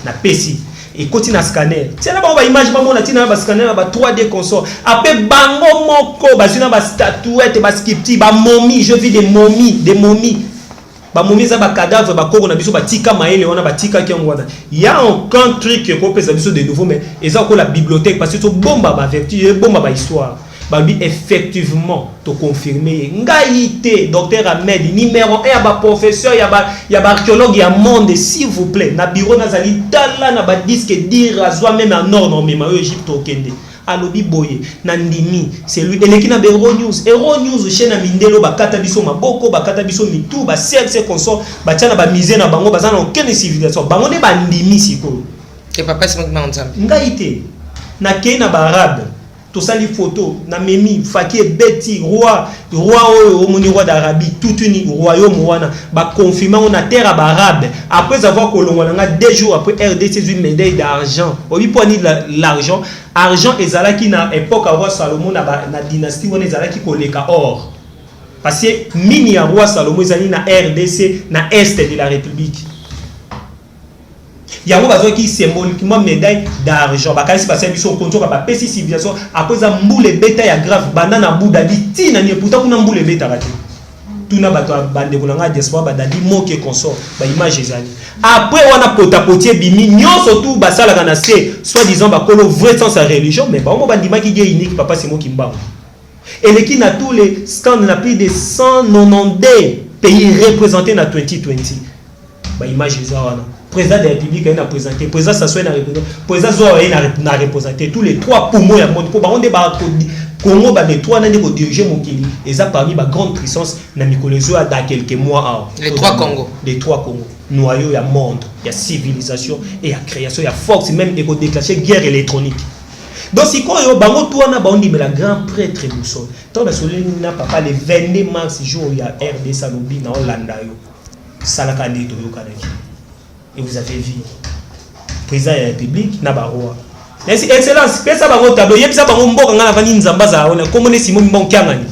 Na pesi et continue à scanner. C'est là ba image ba mona tina ba scanner ba 3D consort. Après bango moko ba zina ba statuette ba sculpture ba momie, je vis des momies. Ba momie za ba cadavre ba koko na biso ba tika maele ona ba tika ki ngwana. Il y a aucun truc que ko pesa biso de nouveau mais eza ko la bibliothèque parce que to bomba ba vertu, bomba ba histoire. Bah lui effectivement te confirmer ngaïté docteur Ahmed numéro 1 ya ba professeur ya ba archéologue ya monde s'il vous plaît na bureau nazali tala na ba disque dire azwa même en nord non mais ma Égypte okende alobi boye na ndimi c'est lui eleki na Hero News chaîne mindelo bakata biso maboko bakata biso mitu ba serce consort ba tiana ba misé na bango bazana aucune civilisation bango ne ba ndimi siko et papa c'est moi nzambe ngaïté na kena ba arabe tout ça les photos na memi Fakir Betty roi au moni roi d'Arabie toute une royaume wana ba confirmer on a terre arabe après avoir kolongolanga 2 jours après RDC une médaille d'argent obi poni l'argent argent ezalaki na époque roi Salomon na dynastie on ezalaki koleka or parce que mini ya roi Salomon ezali na RDC na est de la République. Il y a un qui symboliquement médaille d'argent. Bah quand c'est passé biso contrôle ba pesi civilisation après ça mboule beta ya grave banana bouda biti na ni pourtant kuna mboule beta rati. Tuna bato bande kunanga diaspora ba dali moke consort ba image ezali. Après on a potapotier bimi nyonso tout ba sala kana se soit disant ba kolo vrai sens sa religion mais ba mo bandima ki ge unique papa c'est moi qui mba. Et les qui na tous les stands na plus de 192 pays représentés na 2020. Ba image ezali. Président de la République a présenté, président s'assoit na représenté, président Zoé na représenté tous les 3 poumons ya monde pour baronde ba Congo ba les 3 nande ko diriger mokili et ça parmi ba grande puissance na mikolezo dans quelques mois les 3 Congo noyau ya monde, ya civilisation et ya création ya force même et ko déclencher guerre électronique. Donc si quoi yo bango tout na ba on la grand prêtre Boussol. Tant na soleni na papa le 22 mars jour ya RD Salobi na Hollanda yo. Salaka ndito yo kanaki. Et vous avez vu président de la République na ba roi excellence pesa ba tableau yebisa ba mboka ngana vani nzamba za ona komone Simon Mbonkangani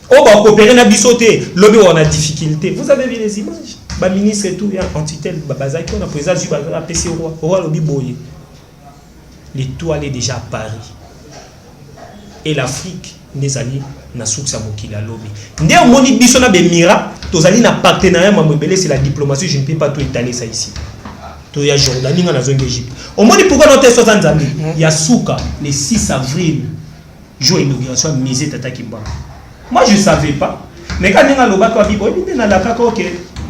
o ba coopérer na bisoté lobi on a difficulté vous avez vu les images ba ministre et tout ya antitel ba bazaki on a président du ba PC roi lobi boye l'étoile est déjà à Paris et l'Afrique nezali na souksa mokila lobi nde omoni biso na be mira tozali na partenariat mamebele, c'est la diplomatie, je ne peux pas tout étaler ça ici. Il y a Jordanie, il y a la zone d'Égypte. Au moins, pourquoi nous sommes 60 ans? Il y a Souka, le 6 avril, jour d'inauguration, misé Tata Kimba. Moi, je ne savais pas. Mais quand on a le bateau à Bibo, il y a la caca, ok,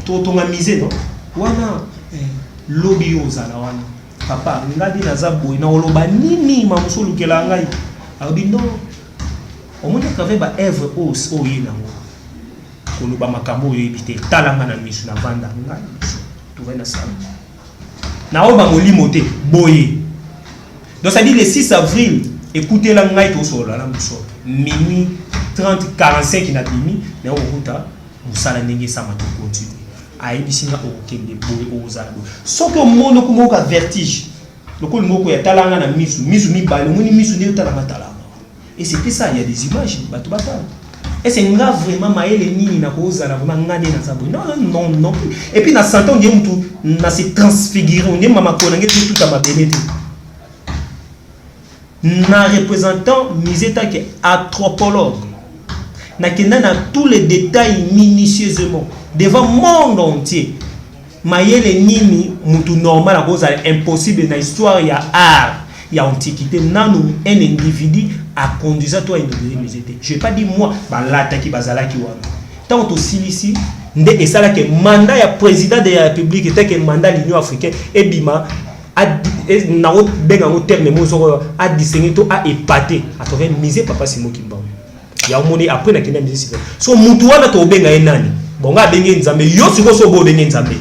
on a misé, non? Wana, lobby aux alawana. Papa, regarde la zabo, il y a un loba nini, mamuso lukela ngai. Alors, non. Au moins, il y avait une œuvre au Yéna. Quand on a makambo yébité, talanga na misu na vanda, tout va na salle. Na oba molimote boye. Donc ça dit le 6 avril, écoutez la ngai to solo la muso. Minuit 30 45 na bimi, na okuta musala ndenge sama to continue. Ayibisinga okende boye ozala. Soki omono kumoka vertige. Loko moko ya talanga na misu, misu mibale, moni misu ne talanga talanga. Et c'était ça, il y a des images, bato bata. Et c'est grave vraiment maële nini na kozala vraiment ngane na sabo. Non non. Et puis na santon ngé mutu na se transfigurer, on est mama konangé tout à ma bénété. Na représentant miseta qui anthropologue. Na kenda na tous les détails minutieusement devant monde entier. Maële nini mutu normal à cause impossible na histoire ya art. Il y a antiquité, un individu a conduit à toi à inaugurer les étés. Je ne vais pas dire moi, l'attaque bazala qui wana. Tant que ici, et ça là que mandat ya président de la République était que mandat l'Union africaine et bima a na autre benga au terme mozo a discerné to a épaté à travers misé papa Simon Kimba. Il y a monnaie après na kena misé civil. So mutu wana to benga enani. Bonga benga nzambe yo siko so bo benga nzambe.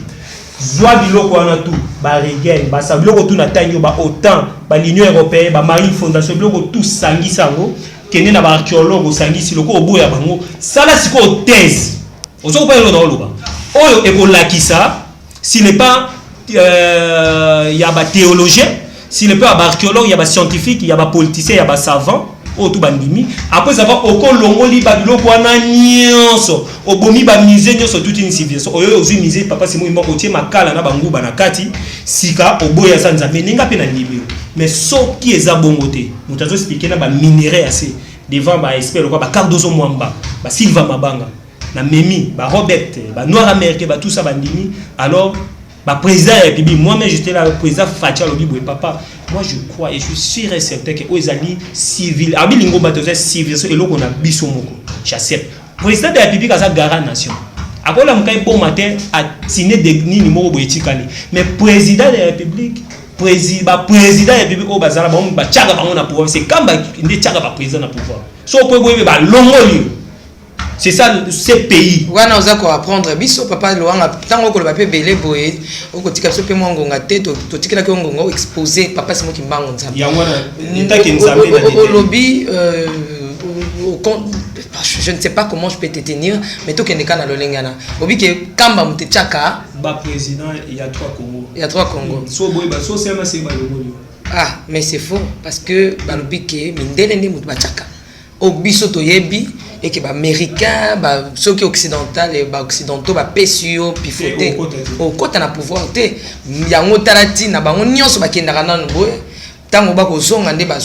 Zwa biloko wana tout ba regen ba sa biloko tout na tanyo ba autant ba l'Union européenne ba marine fondation biloko tout sangisa ngo kene na ba archéologue sangisi loko oboya bango sala siko thèse ozo pa yelo na loba oyo ekolakisa s'il n'est pas il y a ba théologien s'il n'est pas ba archéologue il y a ba scientifique il y a ba politicien il y a ba savant o tout bandimi après ça va okolongoli ba biloko wana nyonso obomi ba musée nyonso toute une civilisation oyo ozi musée papa c'est moi otie makala na banguba na kati sika oboya sanza meninga pe na libero mais so qui eza bongote mutazo expliquer na ba minerais assez devant ba expert quoi ba Cardozo Mwamba ba Silva Mabanga na Memi ba Robert ba Noir américain ba tout ça bandimi alors ba président et puis moi-même j'étais là le président Fatia Lobibo et papa moi je crois et je suis sûr et certain que Oezali civil abi lingo batoza civil et loko na biso moko j'accepte président de la République a sa gara nation akola mkai bon matin a signé des nini moko boetikali mais président de la République président de la République o bazala ba ba tchaka bango na pouvoir c'est kamba ndé tchaka ba président na pouvoir so po boye ba longoli. C'est ça, ces pays. Ouais, on a quoi apprendre. Biso papa loanga tant que le papier belé boé, au côté que ce peut moi ngonga tête, tout ce qui là que ngonga exposé. Papa c'est moi qui m'en nzambe. Ya wana, nita qui nzambe na au lobby, je ne sais pas comment je peux te tenir, mais tout qui n'est qu'à na lolengana. Lobby que kamba mute chaka. Ba président, il y a 3 Congo. Il y a 3 Congo. So boy ba so c'est ma c'est ba lobby. Ah, mais c'est faux parce que ba lobby que mindele ndi mute ba chaka. Au biso to yebi. Et que les Américains, ceux qui sont occidentaux, les occidentaux, les PSU, pifoté, au côté de pouvoir, il y a un autre qui n'a pas de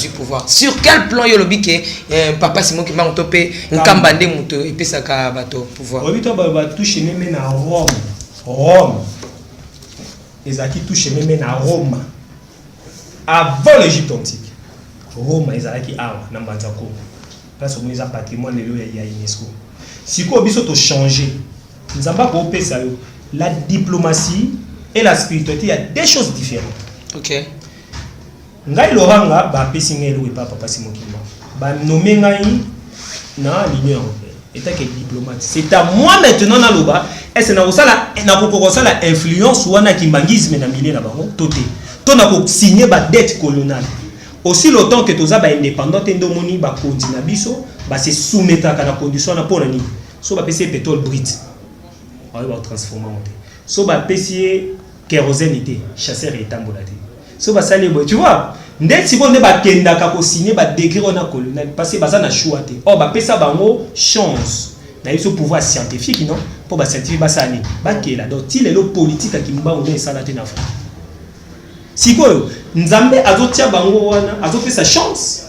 pouvoir. Sur quel plan il y a le papa Simon qui m'a topé un cambandé et puis ça a pouvoir. Oui, tu vas toucher même à Rome. Rome. Les acquis touchent même à Rome. Avant l'Égypte antique. Rome, les acquis à Nambanzako. Place au musée patrimoine de l'UNESCO. Si quoi biso to changer, nous avons pas compris ça. La diplomatie et la spiritualité, il y a des choses différentes. Ok. Ngai Loranga ba pesinga lo papa Simon Kimba. Ba nommer ngai na l'Union européenne. État que diplomate. C'est à moi maintenant na loba. Est-ce na kosala na kokoko la influence wana kimbangisme na milieu na bango toté. To na ko signer ba dette coloniale. Aussi longtemps que tous les indépendants endomoni ba continue biso ba se soumettre à la condition na pour ni so ba pc pétrole brut on va transformer monter so ba pc kérosène été chasseur et tambolate so ba sali bo tu vois ndeti si bonde ba kenda ka ko signer ba décret on a colonial parce que baza na choix te oh ba pesa bango chance na iso pouvoir scientifique non pour ba scientifique ba sali ba kela donc il est le politique qui mba on est salate na Afrique. Si quoi, Nzambe azotia bango wana, azopé sa chance.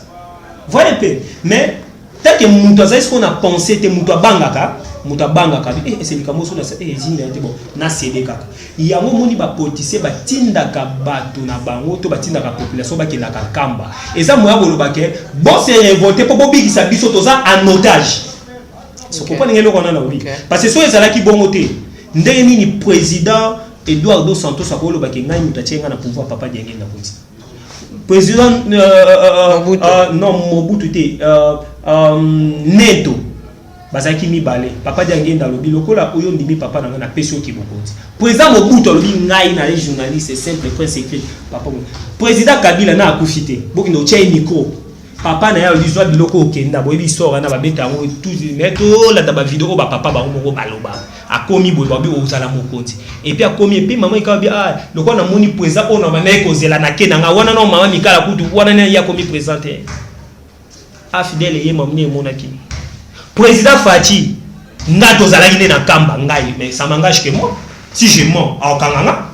Voyez un peu. Mais tant que muto azaïs qu'on a pensé te muto bangaka, mutabanga kabi c'est likambo so na zina te bon na cédé kaka yango moni ba politicier ba tindaka bato na bango to ba tindaka population ba kinaka kamba eza moya boloba ke bon c'est révolté po bobikisa biso toza en otage so comprendre ngelo kona na oui parce que so ezala ki bongo te ndenge nini président Eduardo Santos akoloba ke ngai mutatenga na pouvoir papa Diange na konti président non Mobutu te Neto bazaki mibale papa Diange na lobi lokola oyo ndimi papa na peso ki bokonzi président Mobutu lobi ngai na les journalistes simple presse écrit papa président Kabila na akufite boki no tchai micro papa na ya lizwa biloko okenda boyebi histoire na babeta ngo tout meto la daba vidéo ba papa ba ngo baloba akomi boye babi ozala mokonzi et puis akomi et puis maman ikabi loko na moni président ona ba na kozela na kena nga wana no mama mikala kutu wana na ya komi présenter fidèle ye mamne monaki président Fachi ngato zala ine na kamba ngai mais ça m'engage que moi si je mens au kanganga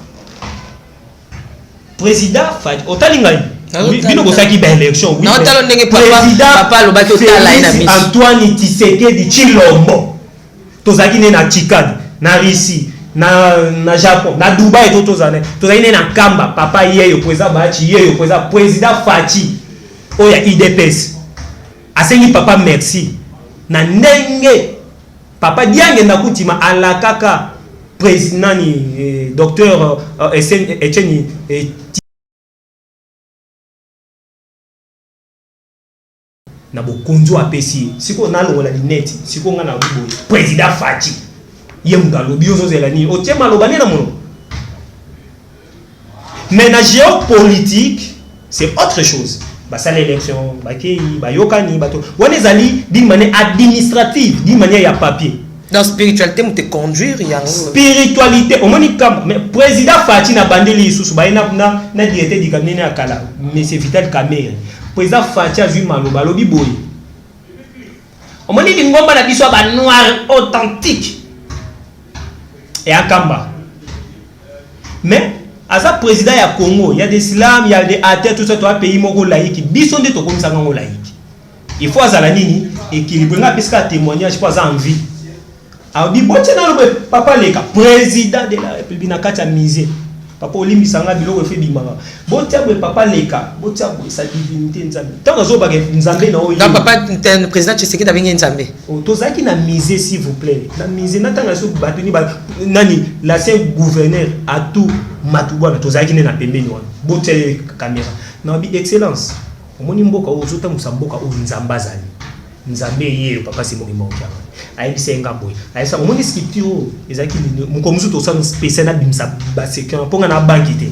président Fachi otalingai bino bosaki ba élection oui papa lobaki otala ina miss Antoine Tshisekedi Tshilombo tozaki ne na Chikadi na Russie na Japon na Dubai tozane tozaki na kamba papa yeyo président Bachi yeyo président Fachi oya IDPS asengi papa merci na ndenge papa Diange na kutima alakaka président ni docteur Etienne na bokonzo apesi siko na longola lineti siko nga na bibo président Fachi ye mudalo biozo zelani o tema lobane na mono mais na géopolitique c'est autre chose ba ça l'élection ba ki ba yokani bato wana ezali d'une manière administrative d'une manière ya papier dans spiritualité mu te conduire ya spiritualité au moni kam mais président Fachi na bandeli isusu ba na directeur du cabinet ya kala mais c'est Vital Kamerhe président Fachi a vu maloba lobi boy on m'a dit ngomba na biso ba noir authentique et akamba mais asa président ya Congo il y a des islam il y a des athées tout ça toi pays moko laïque biso nde to komisa ngo laïque il faut azala nini équilibre nga pesika témoignage pour za envie a bi boche na lobe papa leka président de la république na kati ya musée papa olimbisa nga biloko fe bimaka botia bwe papa leka botia bwe sa divinité nzambe tant zo ba nzambe na oyo papa président Tshisekedi abengi nzambe tozaki na musée s'il vous plaît na musée na tanga so batuni ba nani l'ancien gouverneur à tout matubwana tozaki na pembeni wana botia caméra na bi excellence omoni mboka ozota musamboka o nzamba zali nzambe yeyo papa simo kimokya ayibisenga boy ayisa omoni scripture ezaki mukomusu to sana spécial na bimsa baseka ponga na bankite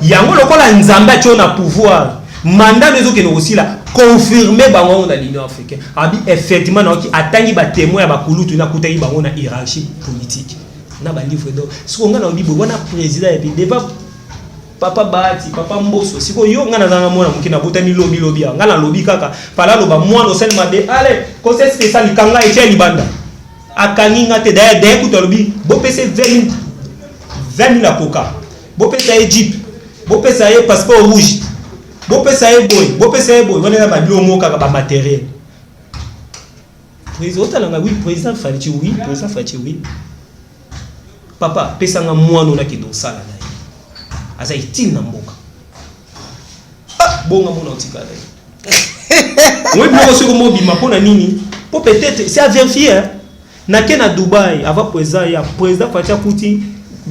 yango lokola nzamba tio na pouvoir mandat lezo ke no osila confirmer bango na l'Union africaine abi effectivement na ki atangi ba témoin ba kulutu na kutaki bango na hiérarchie politique na ba livre d'or siko nga na bibo wana président et puis devant papa Bati papa Mboso siko yo nga na zanga mona mukina botani lobi nga na lobi kaka pala loba mwana osel mabe allez conseil spécial likanga etia libanda akangi nga te d'ailleurs kuta lobi bo pese 20 000 la coca bo pese Egypte bo pese ay passeport rouge bo pese ay boy wana ba bilo kaka ba matériel président nga oui président Fachi oui papa pesa nga mwana na kido sala asa itin na mboka bonga mona otikala moi biloko soko mobima pona nini po peut-être c'est à vérifier na ke na Dubai ava président Fachi kuti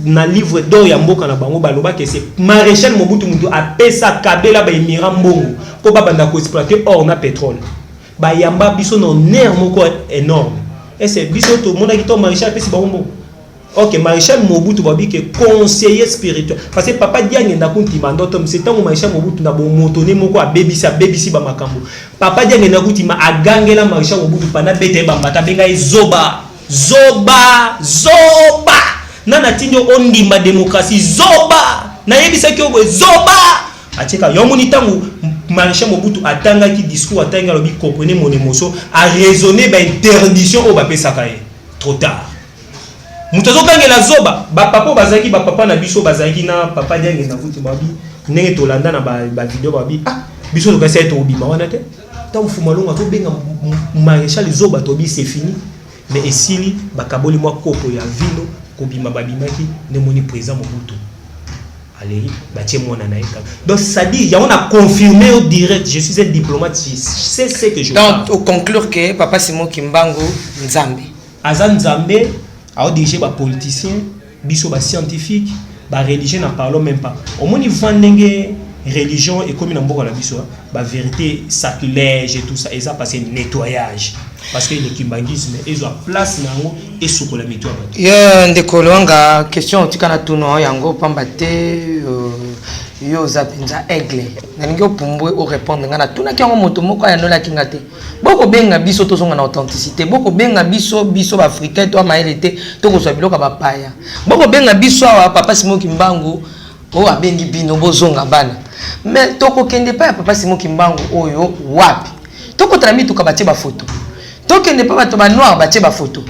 na livre d'or ya mboka na bango baloba ke c'est maréchal Mobutu Mundu apesa Kabila ba émirat mbongo po ba banda ko exploiter or na pétrole ba yamba biso no ner moko énorme et c'est biso to mona ki to maréchal pesi ba mbongo. Ok, Maréchal Mobutu babi que conseiller spirituel parce que papa Diange na kunti mandoto c'est tant Maréchal Mobutu na bon motoné moko a babisi ba makambo papa Diange na kunti ma agangela Maréchal Mobutu pana bete bambata benga zoba nana tinjo ondimba démocratie zoba na yebisa ki obo zoba acheka yomoni tangu Maréchal Mobutu atanga ki discours atanga lobi comprenez mon émotion a raisonner ba interdiction o ba pesaka trop tard. Mutazo kangela zoba ba papa bazaki ba papa na biso bazaki na papa Diange na kuti babi ndenge tolanda na ba vidéo babi biso to kasa to obima wana te ta mfuma longa to benga Maréchal zoba to bi c'est fini mais esili bakaboli mwa kopo ya vino kobima babimaki ne moni président Mobutu allez batie mona na eka donc ça dit on a confirmé au direct je suis un diplomate je sais ce que je donc au conclure que papa Simon Kimbangu Nzambe Azan Nzambe a dirigé ba politicien biso ba scientifique ba religieux n'en parlons même pas au moins il vendenge religion et comme n'importe la biso ba vérité sacrilège et tout ça et ça passer nettoyage parce que le kimbangisme ils ont place nango et sous la méthode ya ndekolonga question tikana tuno yango pambate yo zapinza aigle nalingi opumbwe o répondre ngana tuna kyango moto moko ya nola kingate boko benga biso tozonga na authenticité boko benga biso ba africain to maelete to ko biloka ba paya boko benga biso wa papa Simon Kimbangu o abengi bino bozonga bana mais toko kende pa ya papa Simon Kimbangu oyo wapi toko trami to kabatie ba photo tokende pa bato ba noir batie ba photo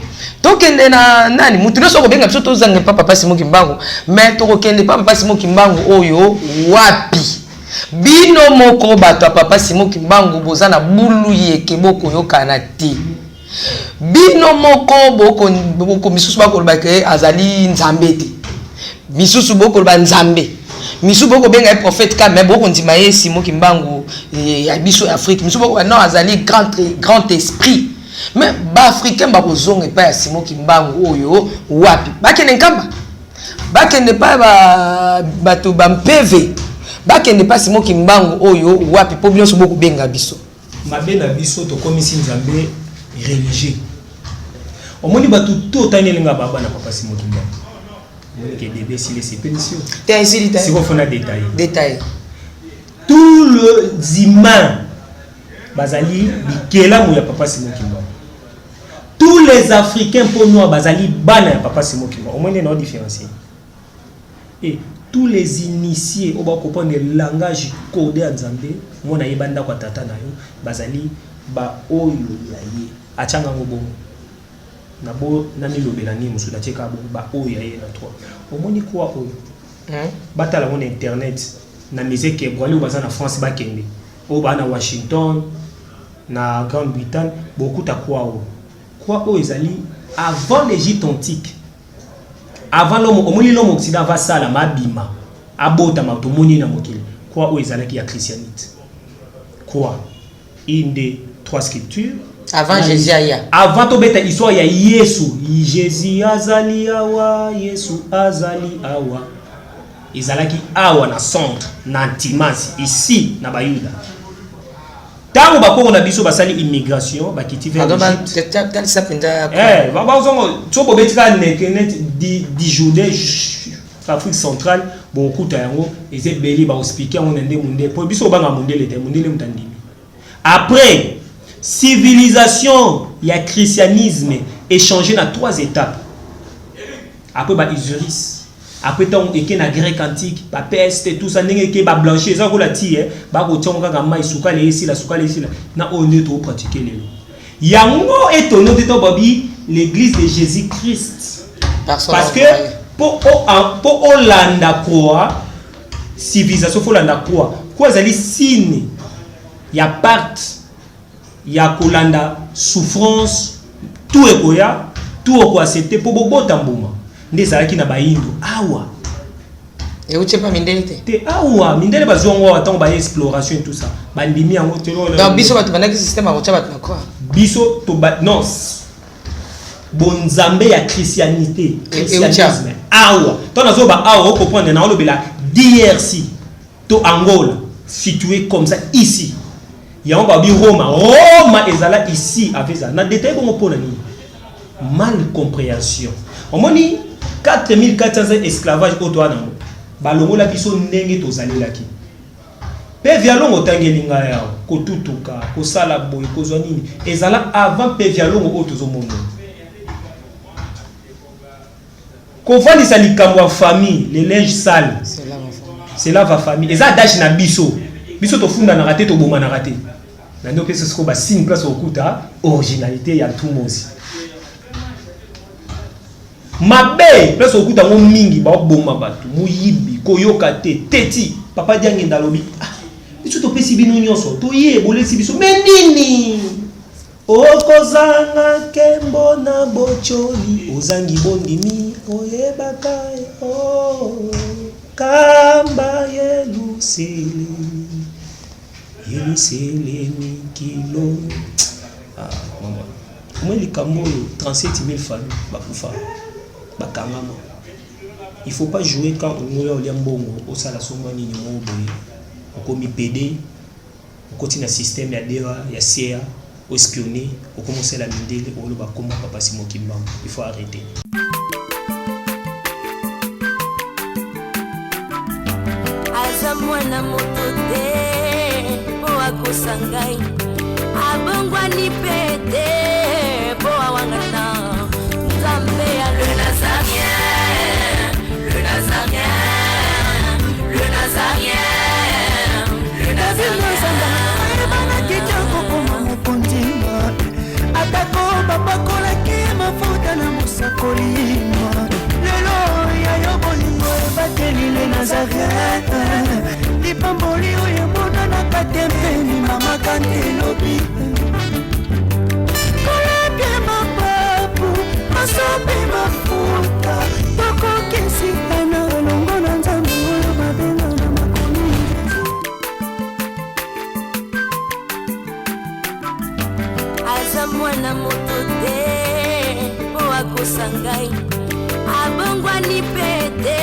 tokende na nani mutu no soko benga biso tozanga papa Simon Kimbangu mais tokende pa papa Simon Kimbangu oyo wapi bino moko bato papa Simon Kimbangu bozana bulu yeke boko yokana ti bino moko boko misusu bakoloba ke azali nzambe te misusu bokoloba nzambe misusu boko benga prophète ka mais boko ndima ye Simon Kimbangu ya biso Afrique misusu boko non azali grand esprit mais ba africain ba kozonga pa ya Simon Kimbangu oyo wapi bakene nkamba bakene pa bato ba mpv bakene pa Simon Kimbangu oyo wapi po bino boko benga biso mabe na biso to komisi nzambe religieux omoni bato to tanelinga baba na papa Simon Kimbangu que début si les pétitions si on fait un détail tous les humains bazali bikela mu ya papa Simon Kimbangu tous les africains pour nous bazali bana ya papa Simon Kimbangu au moins il y a une différence et tous les initiés on va comprendre le langage codé en Nzambe mona yebanda kwa tata na yo bazali ba oyo ya ye achanga ngobongo na bo nani lobela ni musuda cheka ba oyo ya ye na 3 omoni kwa oyo batala mon internet na musique e bwali baza na France ba kende o ba na Washington na Grande-Bretagne beaucoup ta kwa oyo ezali avant l'Égypte antique avant l'homme omoni l'homme occident va sala mabima abota matomoni na mokili kwa oyo ezalaki ya christianité quoi une des 3 scriptures avant Jésus aya avant to beta histoire ya Yesu Jésus azali awa Yesu azali awa ezalaki awa na centre na Antimas ici na Bayuda tango bakoko na biso basali immigration bakiti vers l'Égypte baba zongo tsobo betika net di Judée Afrique centrale bon kuta yango eze beli ba expliquer on ndé munde po biso banga mundele te mundele mutandimi après civilisation ya christianisme échangé dans 3 étapes après ba Usuris après tant que na grec antique ba peste tout ça ndenge ke ba blanchir ça ko la ti ba ko tonga ka mai suka le ici la na on est trop pratiquer lelo yango étonné de to babi l'église de Jésus-Christ parce que pour Hollanda quoi civilisation faut Hollanda quoi zali signe ya part ya kolanda souffrance tout ekoya tout oko accepter pour bobota mbuma ndezalaki na bayindo awa et uche pa mindele te awa mindele bazongo atango ba exploration et tout ça bandimi yango telo donc biso bato banaki système akocha bato na quoi biso to ba non bonzambe ya christianisme awa to nazo ba awa ko comprendre na olobela DRC to Angola situé comme ça ici ya on va bi Roma ezala ici avec ça na détail bon pona ni mal compréhension omoni 4400 esclavage autour nango balongo la biso ndenge tozali laki pe vialongo tangelinga ya ko tutuka ko sala boy ko zonini ezala avant pe vialongo otozo mondo ko vali sali kamwa famille les linges sales c'est là va famille eza dash na biso to funda na raté to boma na raté na ndo pesa sko ba signe place okuta originalité ya tout mozi mabe place okuta ngo mingi ba boma batu muyibi koyoka te teti papa diange ndalobi biso to pesi bino nyonso to ye bolesi biso mais nini okozanga kembo na bocholi ozangi bondimi oyebaka kamba yelusele mikilo mama moi likambo 37 000 familles bakufa bakangama. Il faut pas jouer quand on est au liambongo au sala songo nini mo boye okomi PD okoti na système ya DEA ya CIA au espionner au commencer la mindele au loba comment papa Simon Kimbam. Il faut arrêter. Azamwana motote po akosangai abongwa ni pete po awangana Nzambe ya le Nazarien, le Nazarien, le Nazarien, le Nazarien. Bana kitoko koma mopondima atako bapakolaki mafuta na mosakolima lelo ya yobolingo ebateli le Nazarien lipamboli oyo emonanaka tempeni mama kantelobi kolapie mapapu masopi mafuta tokokisikana elongo na Nzambe oyo babenga na makomi Azamwana motote po akosangai abongwa ni pete